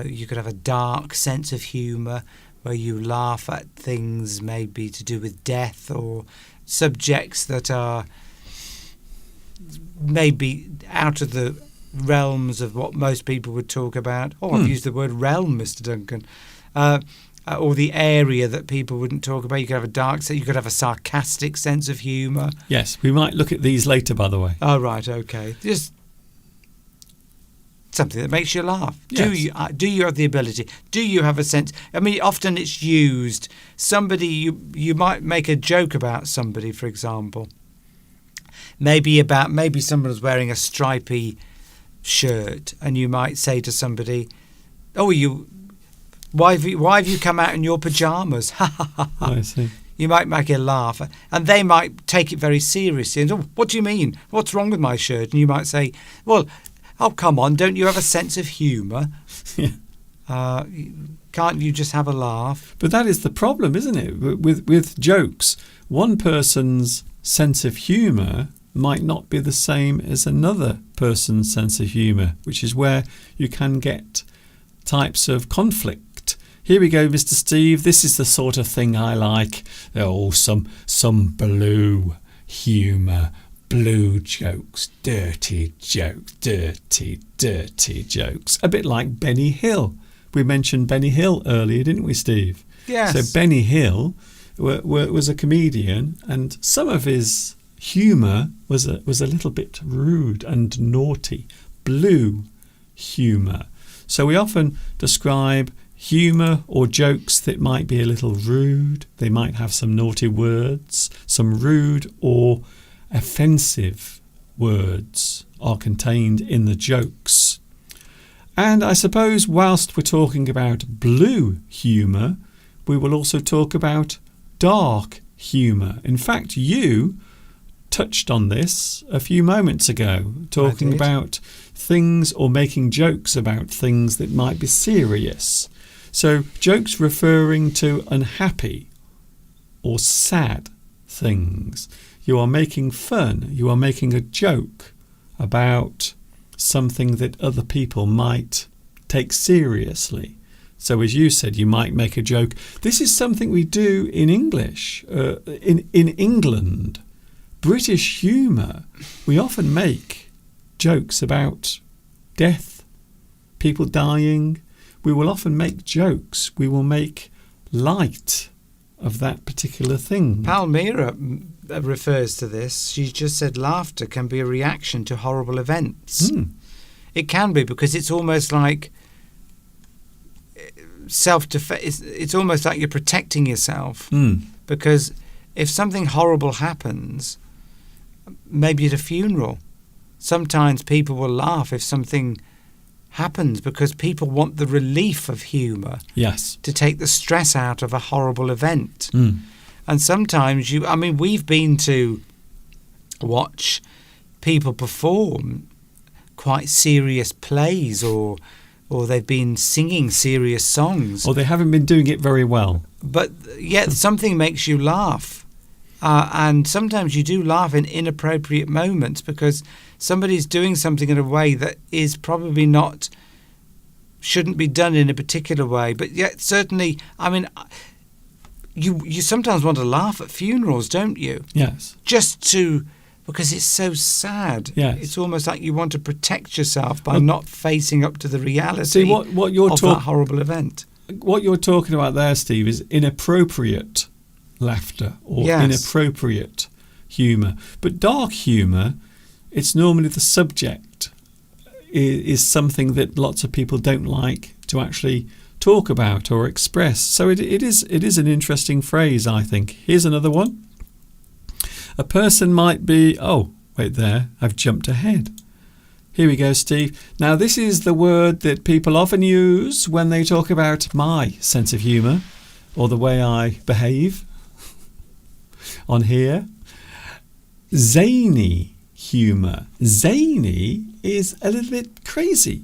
S2: You could have a dark sense of humour where you laugh at things maybe to do with death or subjects that are maybe out of the realms of what most people would talk about. Oh, I've used the word realm, Mr. Duncan. Or the area that people wouldn't talk about. You could have a dark sense. You could have a sarcastic sense of humour.
S1: Yes, we might look at these later, by the way.
S2: Oh, right, okay. Just something that makes you laugh.
S1: Yes.
S2: Do you have the ability? Do you have a sense? I mean, often it's used. Somebody, you might make a joke about somebody, for example. Maybe someone was wearing a stripy shirt, and you might say to somebody, "Oh, why have you come out in your pajamas?"
S1: I see.
S2: You might make a laugh, and they might take it very seriously. And, "Oh, what do you mean? What's wrong with my shirt?" And you might say, "Well, oh, come on, don't you have a sense of humour?
S1: Yeah.
S2: Can't you just have a laugh?"
S1: But that is the problem, isn't it? With jokes, one person's sense of humour might not be the same as another person's sense of humour, which is where you can get types of conflict. Here we go, Mr. Steve. This is the sort of thing I like. Oh, some blue humour, blue jokes, dirty jokes, dirty jokes. A bit like Benny Hill. We mentioned Benny Hill earlier, didn't we, Steve?
S2: Yes.
S1: So Benny Hill was a comedian, and some of his humour was a little bit rude and naughty. Blue humour. So we often describe humour or jokes that might be a little rude. They might have some naughty words. Some rude or offensive words are contained in the jokes. And I suppose whilst we're talking about blue humour, we will also talk about dark humour. In fact, you touched on this a few moments ago, talking about things or making jokes about things that might be serious. So jokes referring to unhappy or sad things. You are making fun, you are making a joke about something that other people might take seriously. So as you said, you might make a joke. This is something we do in English, in England. British humour, we often make jokes about death, people dying. We will often make jokes. We will make light of that particular thing.
S2: Palmyra refers to this. She just said laughter can be a reaction to horrible events. It can be, because it's almost like self-defense. It's almost like you're protecting yourself. Because if something horrible happens, maybe at a funeral, sometimes people will laugh if something happens, because people want the relief of humour.
S1: Yes.
S2: To take the stress out of a horrible event. And sometimes we've been to watch people perform quite serious plays, or they've been singing serious songs.
S1: Or they haven't been doing it very well.
S2: But yet something makes you laugh. And sometimes you do laugh in inappropriate moments, because somebody's doing something in a way that is probably shouldn't be done in a particular way. But yet certainly, you sometimes want to laugh at funerals, don't you?
S1: Yes.
S2: Because it's so sad.
S1: Yes.
S2: It's almost like you want to protect yourself by not facing up to the reality
S1: what you're
S2: of that horrible event.
S1: What you're talking about there, Steve, is inappropriate laughter or inappropriate humour. But dark humour, it's normally the subject is something that lots of people don't like to actually talk about or express. So it is an interesting phrase, I think. Here's another one. A person might be... Oh, wait there. I've jumped ahead. Here we go, Steve. Now, this is the word that people often use when they talk about my sense of humour or the way I behave on here. Zany humour. Zany is a little bit crazy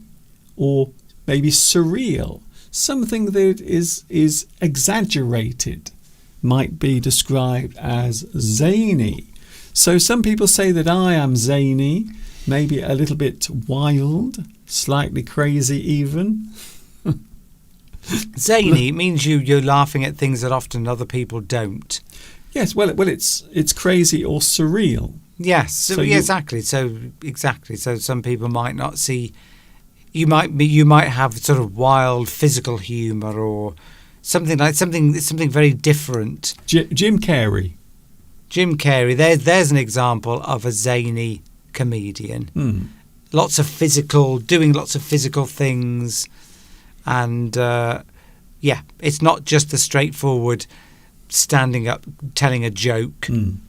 S1: or maybe surreal. Something that is exaggerated might be described as zany. So some people say that I am zany, maybe a little bit wild, slightly crazy even.
S2: Zany means you're laughing at things that often other people don't.
S1: Yes, well it's crazy or surreal.
S2: Yes,
S1: So
S2: exactly. So some people might not see. You might have sort of wild physical humour or something very different.
S1: Jim Carrey.
S2: Jim Carrey. There's an example of a zany comedian.
S1: Mm.
S2: Doing lots of physical things, and it's not just the straightforward standing up, telling a joke.
S1: Mm.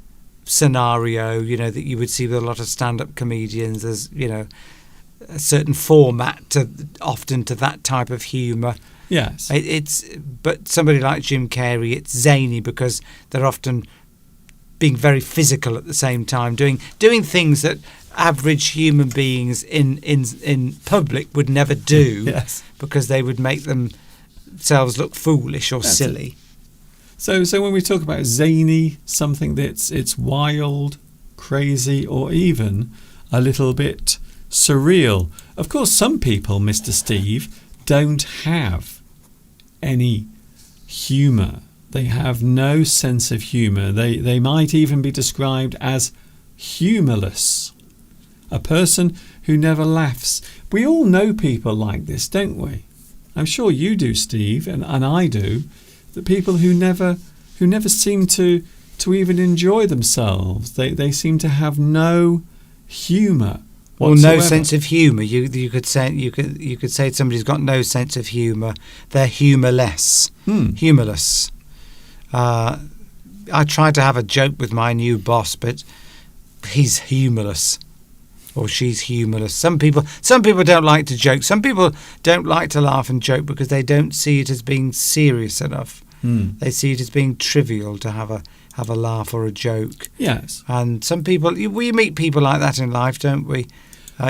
S2: Scenario, that you would see with a lot of stand-up comedians. There's, a certain format often to that type of humour.
S1: Yes.
S2: But somebody like Jim Carrey, it's zany because they're often being very physical at the same time, doing things that average human beings in public would never do.
S1: Yes.
S2: Because they would make themselves look foolish or silly.
S1: So when we talk about zany, something it's wild, crazy, or even a little bit surreal. Of course, some people, Mr. Steve, don't have any humour. They have no sense of humour. They might even be described as humourless. A person who never laughs. We all know people like this, don't we? I'm sure you do, Steve, and I do. The people who never seem to even enjoy themselves. They seem to have no humour whatsoever.
S2: Or no sense of humour. You could say somebody's got no sense of humour. They're humourless. Humourless. I tried to have a joke with my new boss, but he's humourless. Or she's humourless. Some people don't like to joke. Some people don't like to laugh and joke because they don't see it as being serious enough. They see it as being trivial to have a laugh or a joke.
S1: Yes.
S2: And some people, we meet people like that in life, don't we?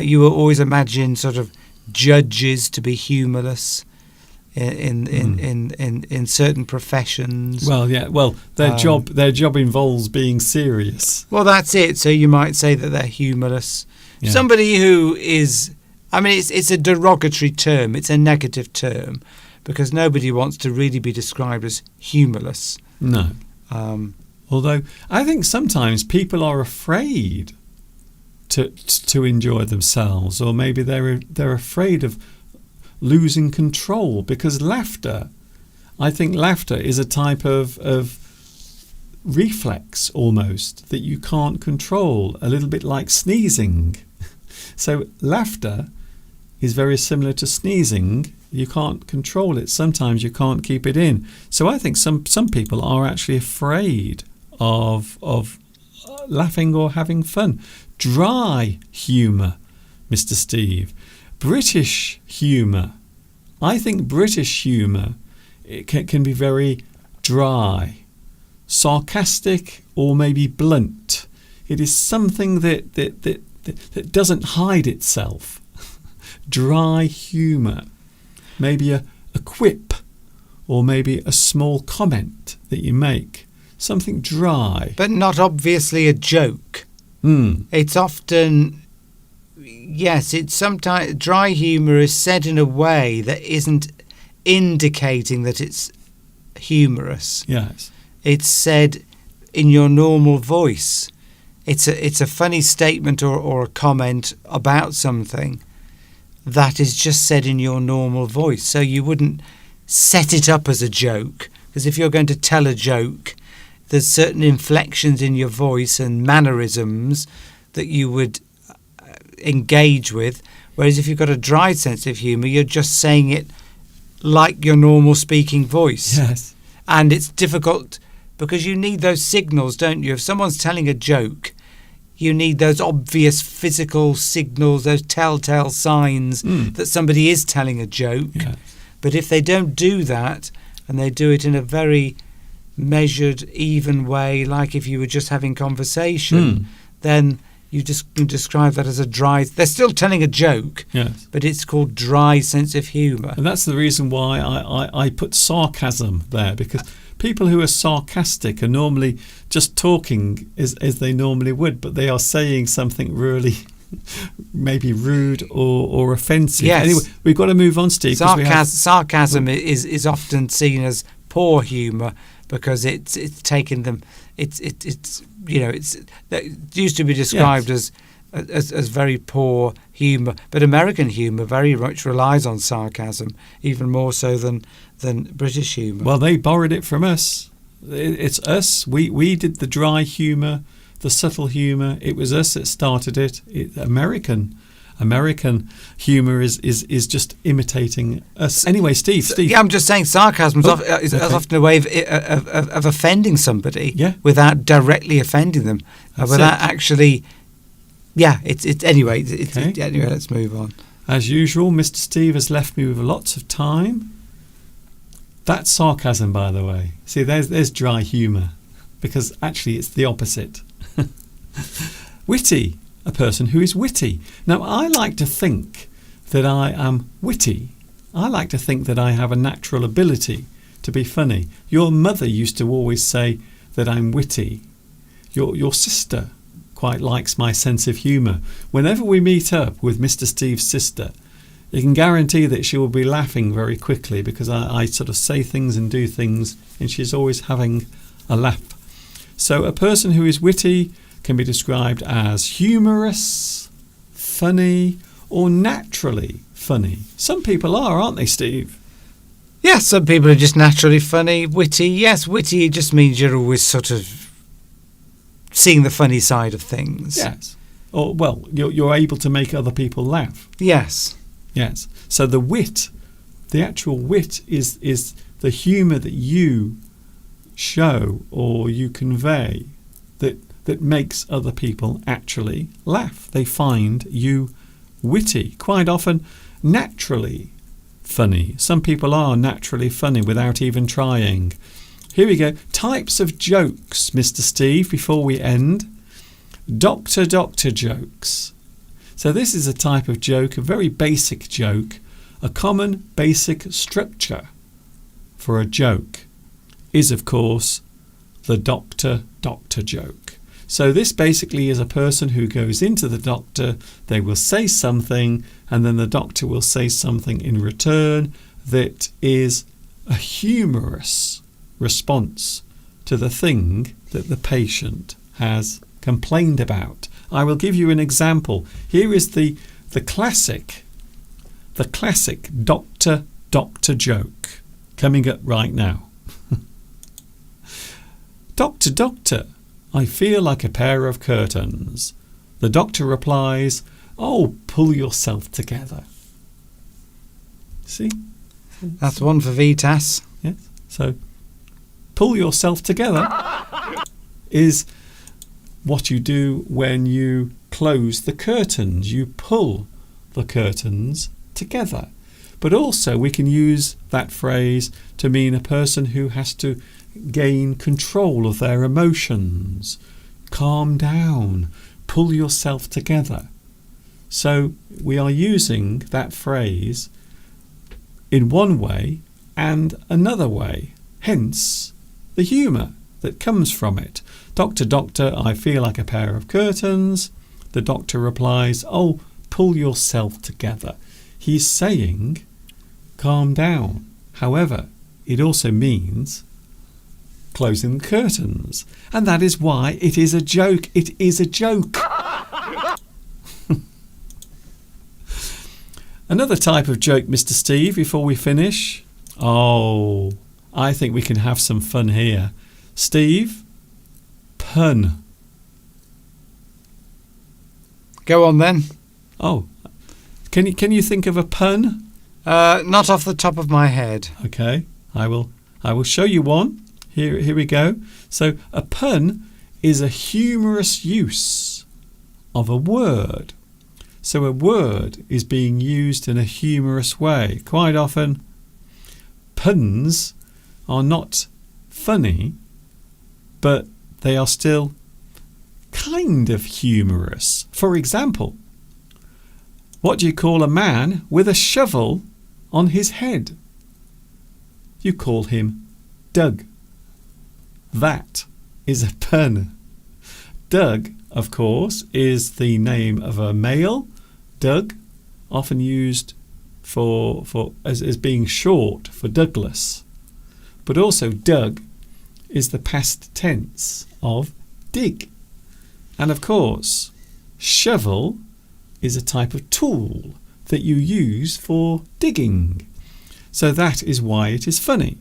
S2: You will always imagine sort of judges to be humourless in certain professions.
S1: Well, yeah. Well, their job involves being serious.
S2: Well, that's it. So you might say that they're humourless.
S1: Yeah.
S2: Somebody who is, it's a derogatory term. It's a negative term because nobody wants to really be described as humourless.
S1: No. Although I think sometimes people are afraid to enjoy themselves, or maybe they're afraid of losing control, because I think laughter is a type of reflex almost that you can't control, a little bit like sneezing. So laughter is very similar to sneezing. You can't control it. Sometimes you can't keep it in. So I think some people are actually afraid of laughing or having fun. Dry humour, Mr. Steve. British humour. I think British humour can be very dry, sarcastic, or maybe blunt. It is something that doesn't hide itself. Dry humour. Maybe a quip, or maybe a small comment that you make. Something dry.
S2: But not obviously a joke. It's often, yes, it's sometimes dry humour is said in a way that isn't indicating that it's humorous.
S1: Yes.
S2: It's said in your normal voice. It's a funny statement or a comment about something that is just said in your normal voice. So you wouldn't set it up as a joke, because if you're going to tell a joke, there's certain inflections in your voice and mannerisms that you would engage with. Whereas if you've got a dry sense of humour, you're just saying it like your normal speaking voice.
S1: Yes.
S2: And it's difficult because you need those signals, don't you? If someone's telling a joke, you need those obvious physical signals, those telltale signs that somebody is telling a joke.
S1: Yes.
S2: But if they don't do that, and they do it in a very measured, even way, like if you were just having conversation, then you just can describe that as a dry. They're still telling a joke,
S1: Yes.
S2: but it's called dry sense of humour.
S1: And that's the reason why I put sarcasm there, because people who are sarcastic are normally just talking as they normally would, but they are saying something really maybe rude or offensive.
S2: Yes.
S1: Anyway, we've got to move on, Steve.
S2: Sarcasm is often seen as poor humour, because it's taken them. It's it used to be described as very poor humour, but American humour very much relies on sarcasm, even more so than British humour.
S1: Well, they borrowed it from us. It's us. We did the dry humour, the subtle humour. It was us that started it. American humour is just imitating us. Anyway, Steve.
S2: Yeah, I'm just saying sarcasm is often a way of offending somebody without directly offending them, without actually. Yeah, it's anyway. Anyway, let's move on.
S1: As usual, Mr. Steve has left me with lots of time. That's sarcasm, by the way. See, there's dry humour, because actually it's the opposite. Witty, a person who is witty. Now, I like to think that I am witty. I like to think that I have a natural ability to be funny. Your mother used to always say that I'm witty. Your sister quite likes my sense of humour. Whenever we meet up with Mr. Steve's sister, you can guarantee that she will be laughing very quickly, because I sort of say things and do things and she's always having a laugh. So a person who is witty can be described as humorous, funny, or naturally funny. Some people are, aren't they, Steve?
S2: Yes, some people are just naturally funny. Witty, yes, witty just means you're always sort of seeing the funny side of things.
S1: Yes. Or, well, you're able to make other people laugh.
S2: Yes.
S1: Yes. So the wit, the actual wit is the humour that you show or you convey that makes other people actually laugh. They find you witty, quite often naturally funny. Some people are naturally funny without even trying. Here we go. Types of jokes, Mr. Steve, before we end. Doctor jokes. So this is a type of joke, a very basic joke. A common basic structure for a joke is, of course, the doctor joke. So this basically is a person who goes into the doctor, they will say something, and then the doctor will say something in return that is a humorous response to the thing that the patient has complained about. I will give you an example. Here is the classic doctor joke coming up right now. Doctor, I feel like a pair of curtains. The doctor replies, oh, pull yourself together. See?
S2: That's one for Vitas.
S1: Yes. So, pull yourself together is what you do when you close the curtains. You pull the curtains together. But also we can use that phrase to mean a person who has to gain control of their emotions. Calm down. Pull yourself together. So we are using that phrase in one way and another way. Hence the humour that comes from it. Doctor, I feel like a pair of curtains. The doctor replies, oh, pull yourself together. He's saying, calm down. However, it also means closing the curtains. And that is why it is a joke. It is a joke. Another type of joke, Mr. Steve, before we finish. Oh, I think we can have some fun here. Steve, pun.
S2: Go on then.
S1: Oh, can you think of a pun?
S2: Not off the top of my head.
S1: Okay, I will show you one. Here we go. So a pun is a humorous use of a word. So a word is being used in a humorous way. Quite often, puns are not funny, but they are still kind of humorous. For example, what do you call a man with a shovel on his head? You call him Doug. That is a pun. Doug, of course, is the name of a male. Doug, often used as being short for Douglas. But also Doug is the past tense of dig. And of course, shovel is a type of tool that you use for digging. So that is why it is funny.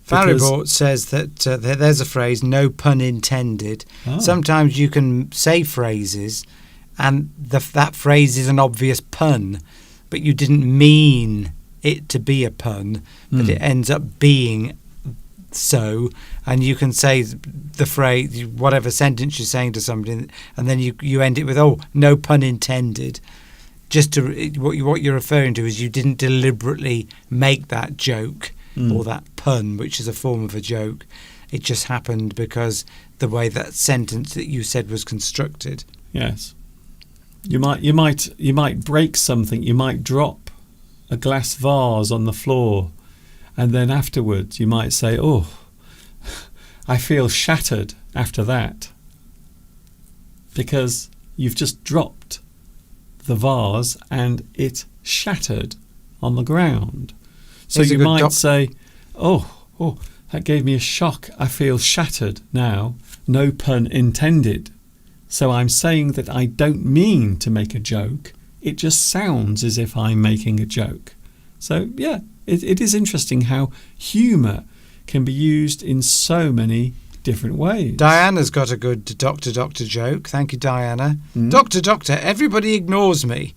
S2: Faribort says that there's a phrase, no pun intended. Sometimes you can say phrases and that phrase is an obvious pun, but you didn't mean it to be a pun, but it ends up being so, and you can say the phrase, whatever sentence you're saying to somebody, and then you end it with, oh, no pun intended. Just to what you're referring to is you didn't deliberately make that joke or that pun, which is a form of a joke. It just happened because the way that sentence that you said was constructed.
S1: Yes, you might break something. You might drop a glass vase on the floor, and then afterwards you might say, "Oh, I feel shattered after that," because you've just dropped the vase and it shattered on the ground. So you might say, oh, that gave me a shock. I feel shattered now. No pun intended. So I'm saying that I don't mean to make a joke. It just sounds as if I'm making a joke. So, yeah, it is interesting how humour can be used in so many different ways.
S2: Diana's got a good Doctor joke. Thank you, Diana. Doctor, everybody ignores me.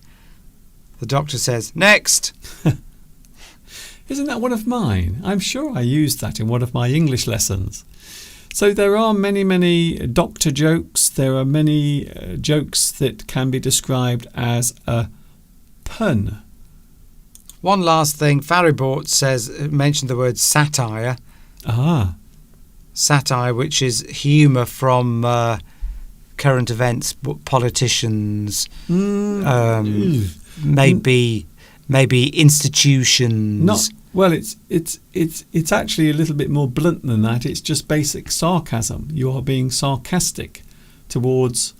S2: The doctor says, next.
S1: Isn't that one of mine? I'm sure I used that in one of my English lessons. So there are many doctor jokes. There are many jokes that can be described as a pun.
S2: One last thing. Faribort mentioned the word satire. Satire, which is humour from current events, politicians, maybe institutions.
S1: It's actually a little bit more blunt than that. It's just basic sarcasm. You are being sarcastic towards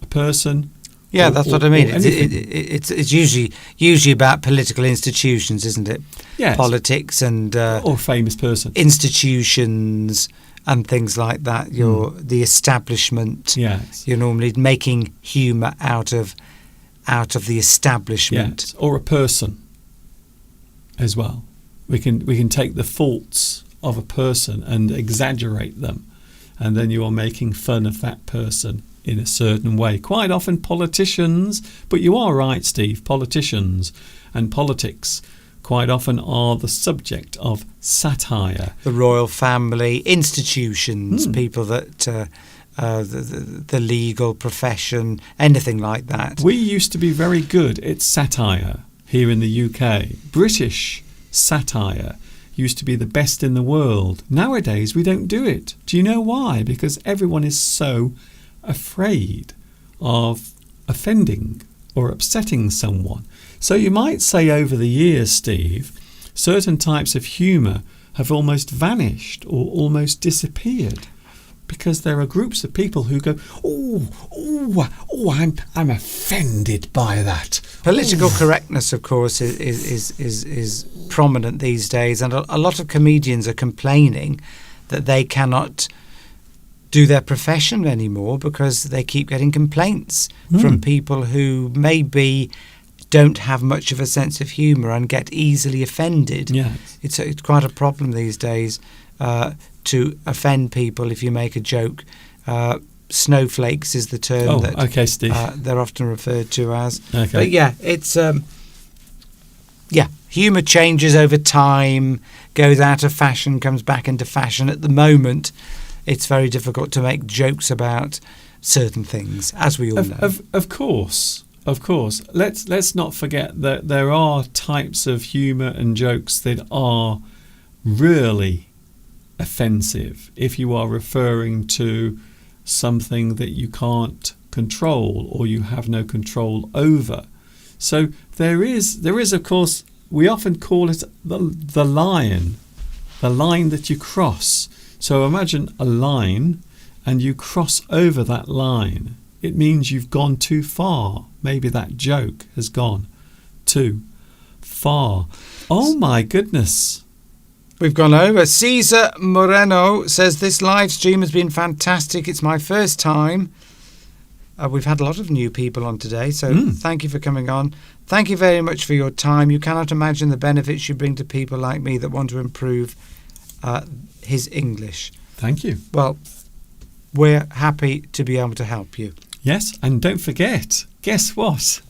S1: a person.
S2: Yeah, that's what I mean. It's usually about political institutions, isn't it?
S1: Yes.
S2: Politics and
S1: or famous person.
S2: Institutions and things like that. The establishment.
S1: Yes.
S2: You're normally making humour out of the establishment.
S1: Yes. Or a person as well. We can take the faults of a person and exaggerate them, and then you are making fun of that person in a certain way. Quite often politicians, but you are right, Steve, politicians and politics quite often are the subject of satire.
S2: The royal family, institutions, people that the legal profession, anything like that.
S1: We used to be very good at satire here in the UK. British satire used to be the best in the world. Nowadays we don't do it. Do you know why? Because everyone is so afraid of offending or upsetting someone. So you might say over the years, Steve, certain types of humour have almost vanished or almost disappeared because there are groups of people who go, I'm offended by that.
S2: Political correctness, of course, is prominent these days, and a lot of comedians are complaining that they cannot do their profession anymore because they keep getting complaints from people who maybe don't have much of a sense of humour and get easily offended.
S1: Yes.
S2: It's quite a problem these days to offend people if you make a joke. Snowflakes is the term
S1: Steve.
S2: They're often referred to as.
S1: Okay.
S2: But yeah, it's humour changes over time, goes out of fashion, comes back into fashion. At the moment, it's very difficult to make jokes about certain things, as we all know.
S1: Of course. Let's not forget that there are types of humour and jokes that are really offensive if you are referring to something that you can't control or you have no control over. So there is of course, we often call it the line that you cross. So imagine a line and you cross over that line. It means you've gone too far. Maybe that joke has gone too far. Oh my goodness.
S2: We've gone over. Cesar Moreno says, this live stream has been fantastic. It's my first time. We've had a lot of new people on today, so thank you for coming on. Thank you very much for your time. You cannot imagine the benefits you bring to people like me that want to improve his English.
S1: Thank you.
S2: Well, we're happy to be able to help you.
S1: Yes, and don't forget, guess what?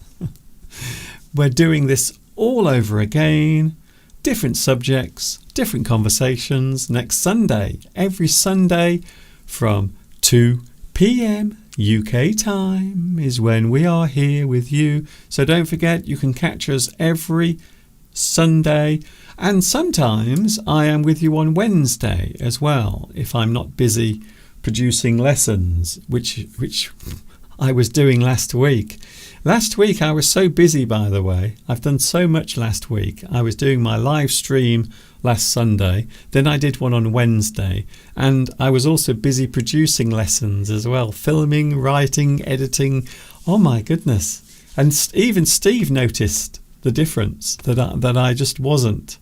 S1: We're doing this all over again. Different subjects, different conversations next Sunday. Every Sunday from 2 p.m. UK time is when we are here with you. So don't forget, you can catch us every Sunday. And sometimes I am with you on Wednesday as well, if I'm not busy producing lessons, which I was doing last week. Last week I was so busy, by the way. I've done so much last week. I was doing my live stream last Sunday, then I did one on Wednesday, and I was also busy producing lessons as well, filming, writing, editing. Oh my goodness. And even Steve noticed the difference, that I just wasn't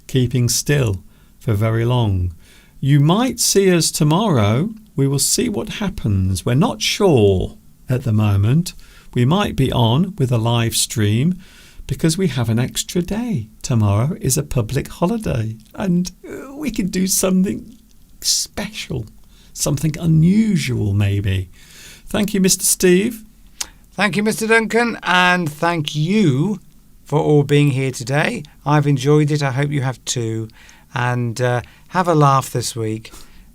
S1: keeping still for very long. You might see us tomorrow. We will see what happens. We're not sure at the moment. We might be on with a live stream because we have an extra day. Tomorrow is a public holiday and we could do something special, something unusual maybe. Thank you, Mr. Steve.
S2: Thank you, Mr. Duncan, and thank you for all being here today. I've enjoyed it. I hope you have too. And have a laugh this week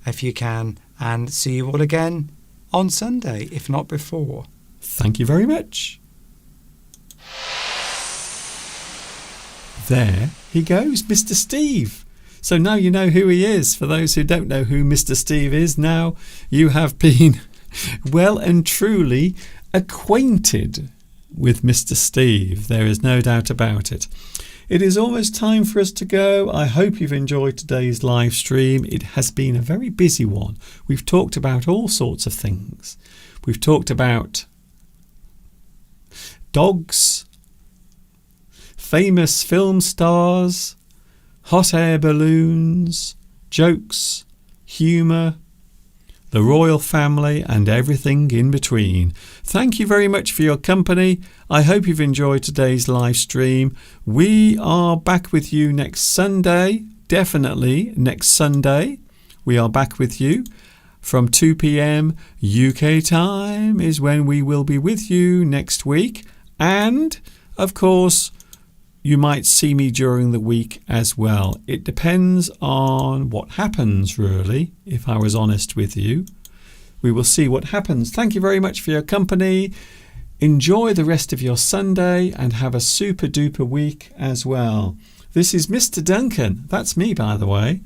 S2: if you can, and see you all again on Sunday, if not before.
S1: Thank you very much. There he goes, Mr. Steve. So now you know who he is. For those who don't know who Mr. Steve is, now you have been well and truly acquainted with Mr. Steve. There is no doubt about it. It is almost time for us to go. I hope you've enjoyed today's live stream. It has been a very busy one. We've talked about all sorts of things. We've talked about dogs, famous film stars, hot air balloons, jokes, humour, the royal family and everything in between. Thank you very much for your company. I hope you've enjoyed today's live stream. We are back with you next Sunday. Definitely next Sunday. We are back with you. From 2 p.m. UK time is when we will be with you next week. And, of course, you might see me during the week as well. It depends on what happens, really, if I was honest with you. We will see what happens. Thank you very much for your company. Enjoy the rest of your Sunday and have a super duper week as well. This is Mr. Duncan, that's me by the way,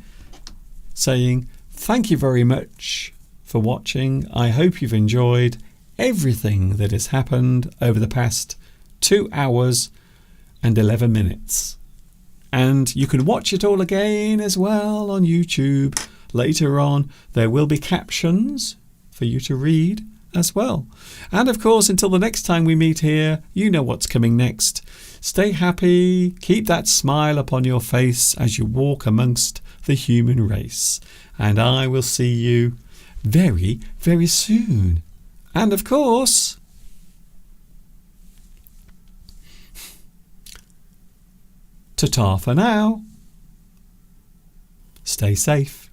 S1: saying thank you very much for watching. I hope you've enjoyed everything that has happened over the past 2 hours and 11 minutes. And you can watch it all again as well on YouTube. Later on, there will be captions for you to read as well. And of course, until the next time we meet here, you know what's coming next. Stay happy, keep that smile upon your face as you walk amongst the human race. And I will see you very, very soon. And of course, ta-ta for now. Stay safe.